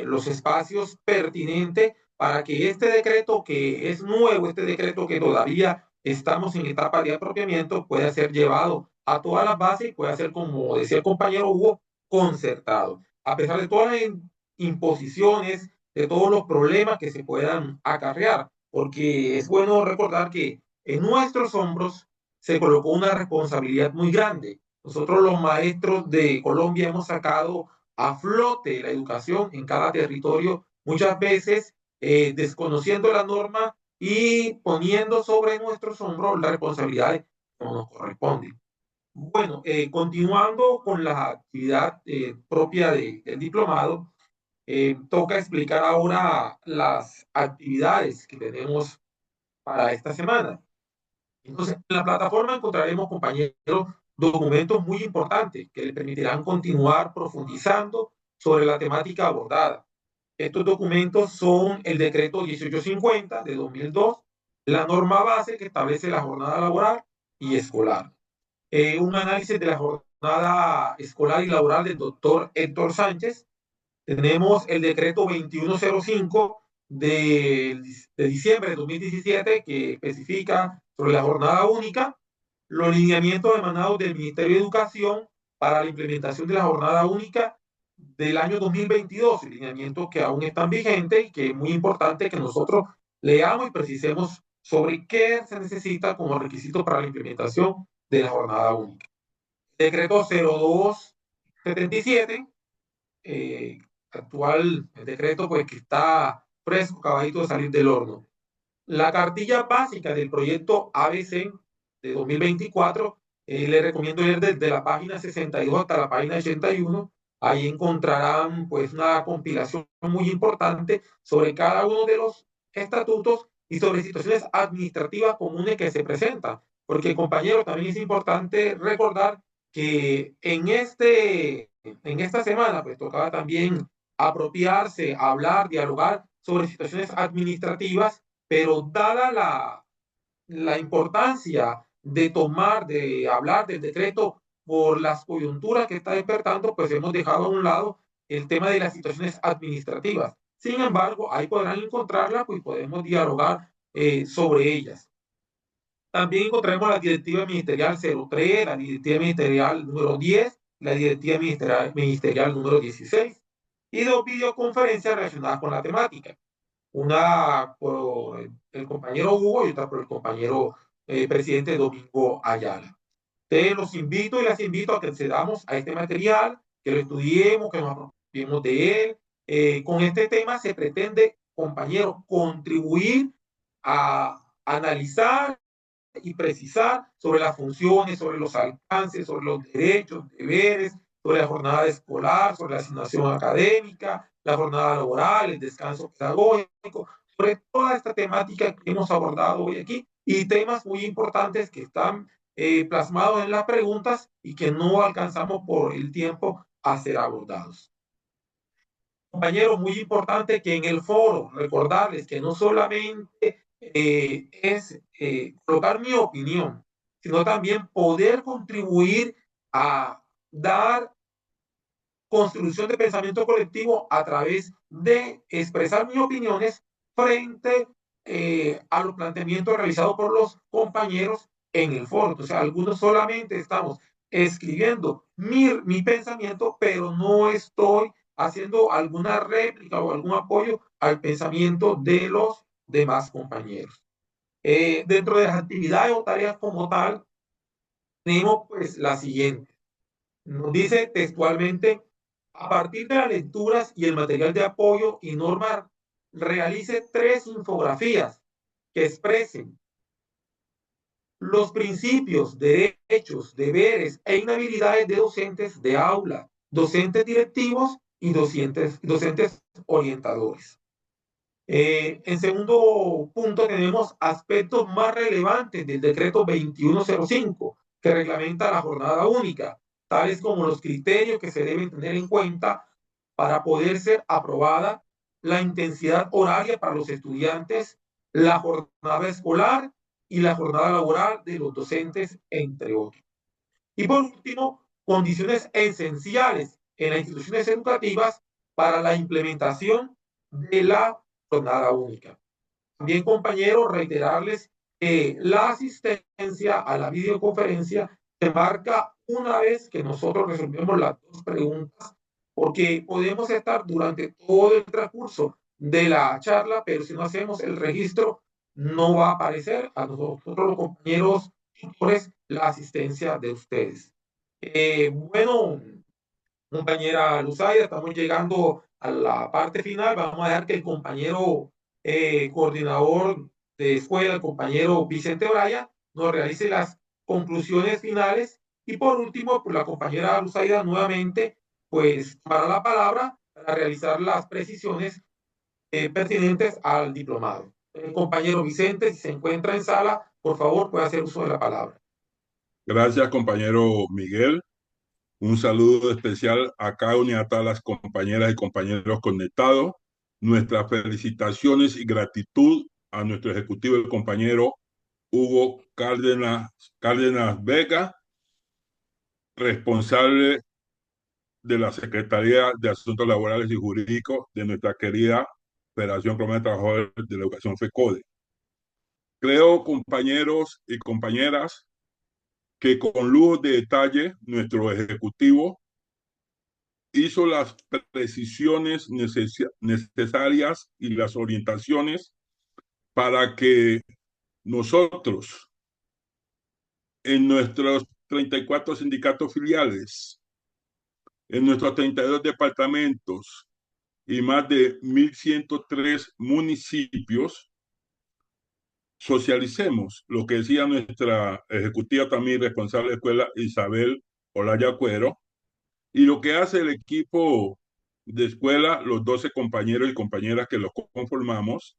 los espacios pertinentes para que este decreto que es nuevo, este decreto que todavía estamos en etapa de apropiamiento, pueda ser llevado a todas las bases y pueda ser, como decía el compañero Hugo, concertado. A pesar de todas las imposiciones, de todos los problemas que se puedan acarrear, porque es bueno recordar que en nuestros hombros se colocó una responsabilidad muy grande. Nosotros los maestros de Colombia hemos sacado a flote la educación en cada territorio, muchas veces desconociendo la norma y poniendo sobre nuestros hombros las responsabilidades que nos corresponden. Bueno, continuando con la actividad propia del diplomado, toca explicar ahora las actividades que tenemos para esta semana. Entonces, en la plataforma encontraremos, compañeros, documentos muy importantes que le permitirán continuar profundizando sobre la temática abordada. Estos documentos son el decreto 1850 de 2002, la norma base que establece la jornada laboral y escolar, un análisis de la jornada escolar y laboral del doctor Héctor Sánchez. Tenemos el decreto 2105 de diciembre de 2017 que especifica sobre la jornada única, los lineamientos emanados del Ministerio de Educación para la implementación de la jornada única del año 2022, lineamientos que aún están vigentes y que es muy importante que nosotros leamos y precisemos sobre qué se necesita como requisito para la implementación de la jornada única. Decreto 0277, actual decreto, pues que está fresco, acabadito de salir del horno. La cartilla básica del proyecto ABC de 2024, le recomiendo leer desde la página 62 hasta la página 81. Ahí encontrarán pues una compilación muy importante sobre cada uno de los estatutos y sobre situaciones administrativas comunes que se presentan. Porque, compañeros, también es importante recordar que en esta semana pues tocaba también apropiarse, hablar, dialogar sobre situaciones administrativas, pero dada la importancia de hablar del decreto por las coyunturas que está despertando, pues hemos dejado a un lado el tema de las situaciones administrativas. Sin embargo, ahí podrán encontrarla, pues podemos dialogar sobre ellas. También encontraremos la directiva ministerial 03, la directiva ministerial número 10, la directiva ministerial número 16 y dos videoconferencias relacionadas con la temática. Una por el compañero Hugo y otra por el compañero presidente Domingo Ayala. Te los invito y las invito a que accedamos a este material, que lo estudiemos, que nos apropiemos de él. Con este tema se pretende, compañeros, contribuir a analizar y precisar sobre las funciones, sobre los alcances, sobre los derechos, deberes, sobre la jornada escolar, sobre la asignación académica, la jornada laboral, el descanso pedagógico, sobre toda esta temática que hemos abordado hoy aquí y temas muy importantes que están plasmados en las preguntas y que no alcanzamos por el tiempo a ser abordados. Compañeros, muy importante que en el foro recordarles que no solamente es colocar mi opinión, sino también poder contribuir a dar construcción de pensamiento colectivo a través de expresar mis opiniones frente a los planteamientos realizados por los compañeros en el foro. O sea, algunos solamente estamos escribiendo mi pensamiento, pero no estoy haciendo alguna réplica o algún apoyo al pensamiento de los demás compañeros. Dentro de las actividades o tareas como tal, tenemos pues la siguiente. Nos dice textualmente, a partir de las lecturas y el material de apoyo y normas, realice 3 infografías que expresen los principios, derechos, deberes e inhabilidades de docentes de aula, docentes directivos y docentes orientadores. En segundo punto tenemos aspectos más relevantes del decreto 2105 que reglamenta la jornada única, tales como los criterios que se deben tener en cuenta para poder ser aprobada, la intensidad horaria para los estudiantes, la jornada escolar y la jornada laboral de los docentes, entre otros. Y por último, condiciones esenciales en las instituciones educativas para la implementación de la jornada única. También, compañeros, reiterarles que la asistencia a la videoconferencia se marca una vez que nosotros resolvemos las 2 preguntas, porque podemos estar durante todo el transcurso de la charla, pero si no hacemos el registro, no va a aparecer a nosotros los compañeros tutores la asistencia de ustedes. Bueno, compañera Luzaida, estamos llegando a la parte final. Vamos a dejar que el compañero coordinador de escuela, el compañero Vicente Braya, nos realice las conclusiones finales. Y por último, pues la compañera Luzaida nuevamente, pues tomará la palabra para realizar las precisiones pertinentes al diplomado. El compañero Vicente, si se encuentra en sala, por favor, puede hacer uso de la palabra. Gracias, compañero Miguel. Un saludo especial a cada una y a todas las compañeras y compañeros conectados. Nuestras felicitaciones y gratitud a nuestro ejecutivo, el compañero Hugo Cárdenas Vega, responsable de la Secretaría de Asuntos Laborales y Jurídicos de nuestra querida Federación Colombiana de Trabajadores de la Educación FECODE. Creo, compañeros y compañeras, que con lujo de detalle nuestro ejecutivo hizo las precisiones necesarias y las orientaciones para que nosotros, en nuestros 34 sindicatos filiales, en nuestros 32 departamentos y más de 1.103 municipios, socialicemos lo que decía nuestra ejecutiva también responsable de escuela, Isabel Olaya Cuero, y lo que hace el equipo de escuela, los 12 compañeros y compañeras que los conformamos,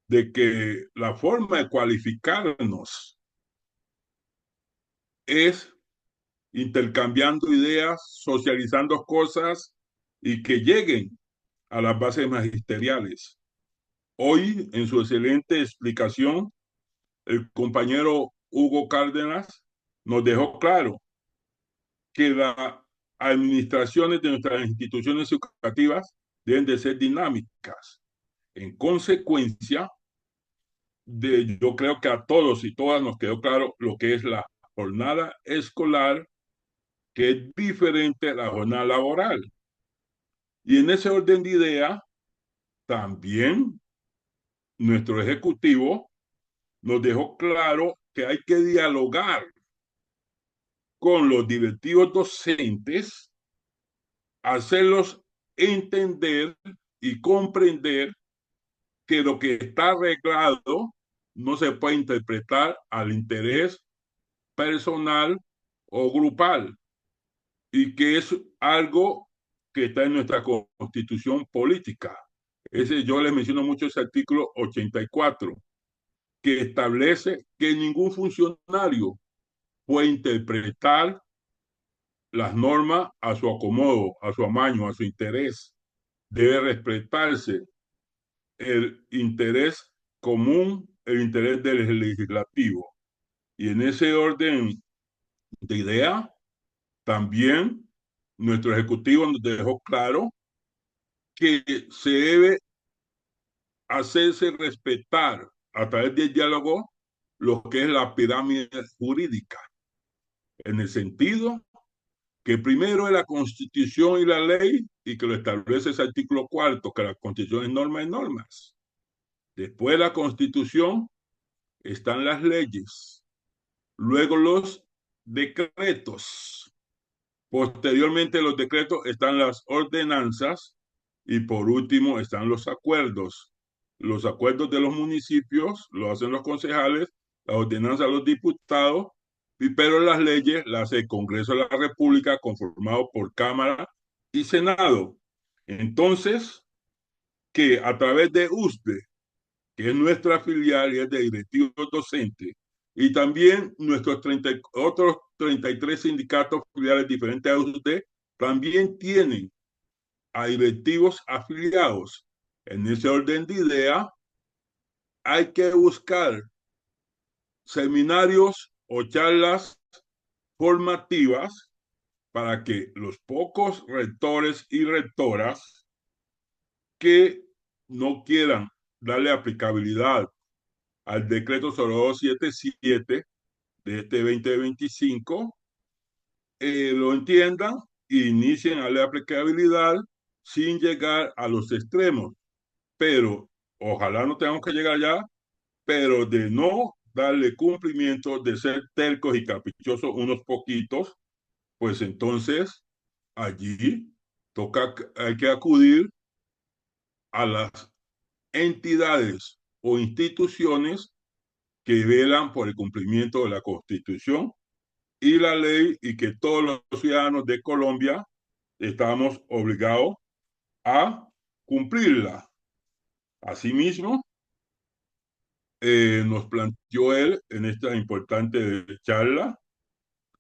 de que la forma de cualificarnos es intercambiando ideas, socializando cosas y que lleguen a las bases magisteriales. Hoy, en su excelente explicación, el compañero Hugo Cárdenas nos dejó claro que las administraciones de nuestras instituciones educativas deben de ser dinámicas. En consecuencia, yo creo que a todos y todas nos quedó claro lo que es la jornada escolar, que es diferente a la jornada laboral. Y en ese orden de idea, también nuestro ejecutivo nos dejó claro que hay que dialogar con los directivos docentes, hacerlos entender y comprender que lo que está arreglado no se puede interpretar al interés personal o grupal y que es algo que está en nuestra constitución política. Yo les menciono mucho ese artículo 84, que establece que ningún funcionario puede interpretar las normas a su acomodo, a su amaño, a su interés. Debe respetarse el interés común, el interés del legislativo. Y en ese orden de idea, también nuestro ejecutivo nos dejó claro que se debe hacerse respetar a través del diálogo lo que es la pirámide jurídica, en el sentido que primero es la Constitución y la ley, y que lo establece ese artículo 4, que la Constitución es normas y normas. Después la Constitución están las leyes, luego los decretos. Posteriormente los decretos están las ordenanzas y por último están los acuerdos. Los acuerdos de los municipios lo hacen los concejales, las ordenanzas los diputados, pero las leyes las hace el Congreso de la República conformado por Cámara y Senado. Entonces, que a través de USDE, que es nuestra filial y es de directivos docentes, y también nuestros otros 33 sindicatos filiales diferentes a USDE, también tienen a directivos afiliados. En ese orden de idea, hay que buscar seminarios o charlas formativas para que los pocos rectores y rectoras que no quieran darle aplicabilidad al decreto 0277 de este 2025, lo entiendan e inicien a la aplicabilidad sin llegar a los extremos. Pero ojalá no tengamos que llegar allá, pero de no darle cumplimiento, de ser tercos y caprichosos unos poquitos, pues entonces allí hay que acudir a las entidades o instituciones que velan por el cumplimiento de la Constitución y la ley y que todos los ciudadanos de Colombia estamos obligados a cumplirla. Asimismo, nos planteó él en esta importante charla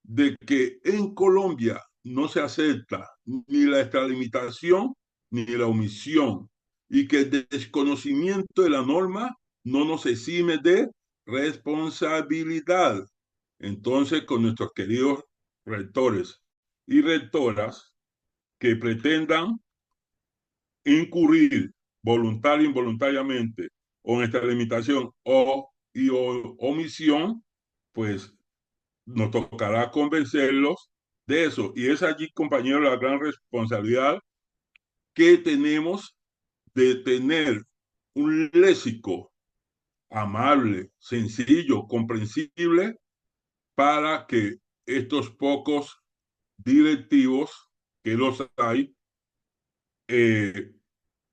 de que en Colombia no se acepta ni la extralimitación ni la omisión y que el desconocimiento de la norma no nos exime de responsabilidad. Entonces, con nuestros queridos rectores y rectoras que pretendan incurrir voluntaria o involuntariamente o en esta limitación o omisión, pues nos tocará convencerlos de eso. Y es allí, compañero, la gran responsabilidad que tenemos de tener un léxico amable, sencillo, comprensible, para que estos pocos directivos, que los hay,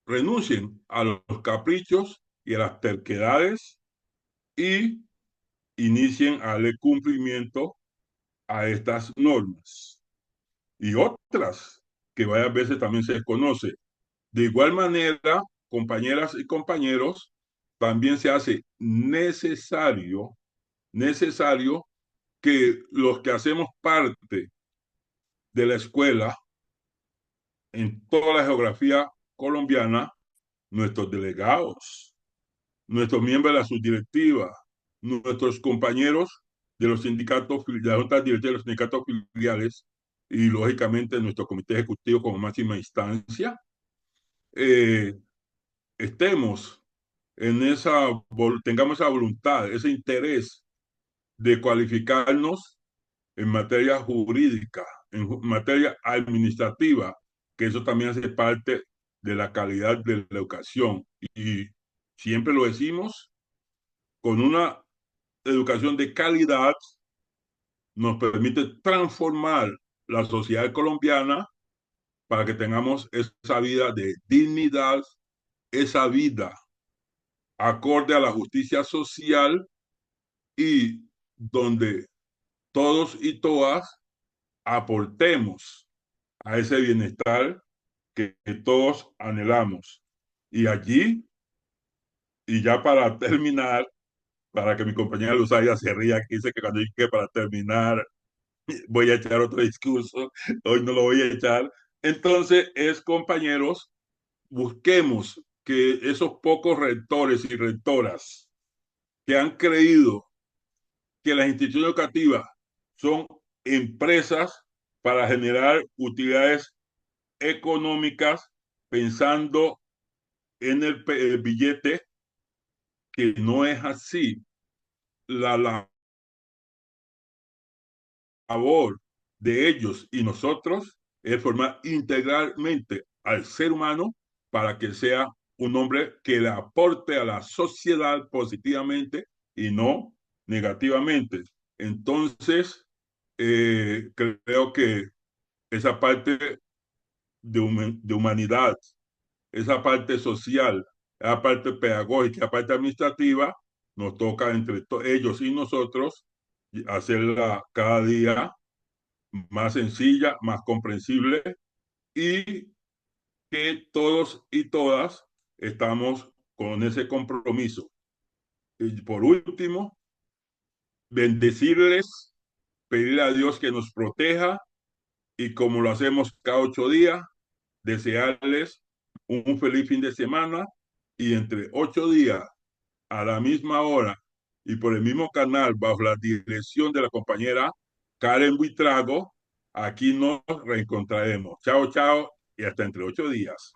renuncien a los caprichos y a las terquedades y inicien a darle cumplimiento a estas normas y otras que varias veces también se desconoce. De igual manera, compañeras y compañeros, también se hace necesario que los que hacemos parte de la escuela en toda la geografía colombiana, nuestros delegados, nuestros miembros de la subdirectiva, nuestros compañeros de los sindicatos, de las juntas directivas de los sindicatos filiales y, lógicamente, nuestro comité ejecutivo como máxima instancia, estemos en tengamos esa voluntad, ese interés de cualificarnos en materia jurídica, en materia administrativa, que eso también hace parte de la calidad de la educación. Y siempre lo decimos, con una educación de calidad nos permite transformar la sociedad colombiana para que tengamos esa vida de dignidad, esa vida acorde a la justicia social y donde todos y todas aportemos a ese bienestar que todos anhelamos. Y allí, y ya para terminar, para que mi compañera Luzaya se ría, que dice que cuando dije para terminar voy a echar otro discurso, hoy no lo voy a echar. Entonces, compañeros, busquemos que esos pocos rectores y rectoras que han creído que las instituciones educativas son empresas para generar utilidades económicas pensando en el billete, que no es así. La labor de ellos y nosotros es formar integralmente al ser humano para que sea un hombre que le aporte a la sociedad positivamente y no negativamente. Entonces, creo que esa parte de humanidad, esa parte social, esa parte pedagógica, esa parte administrativa, nos toca entre ellos y nosotros hacerla cada día más sencilla, más comprensible y que todos y todas estamos con ese compromiso. Y por último, bendecirles, pedirle a Dios que nos proteja y como lo hacemos cada 8 días, desearles un feliz fin de semana y entre 8 días a la misma hora y por el mismo canal bajo la dirección de la compañera Karen Buitrago, aquí nos reencontraremos. Chao, chao y hasta entre 8 días.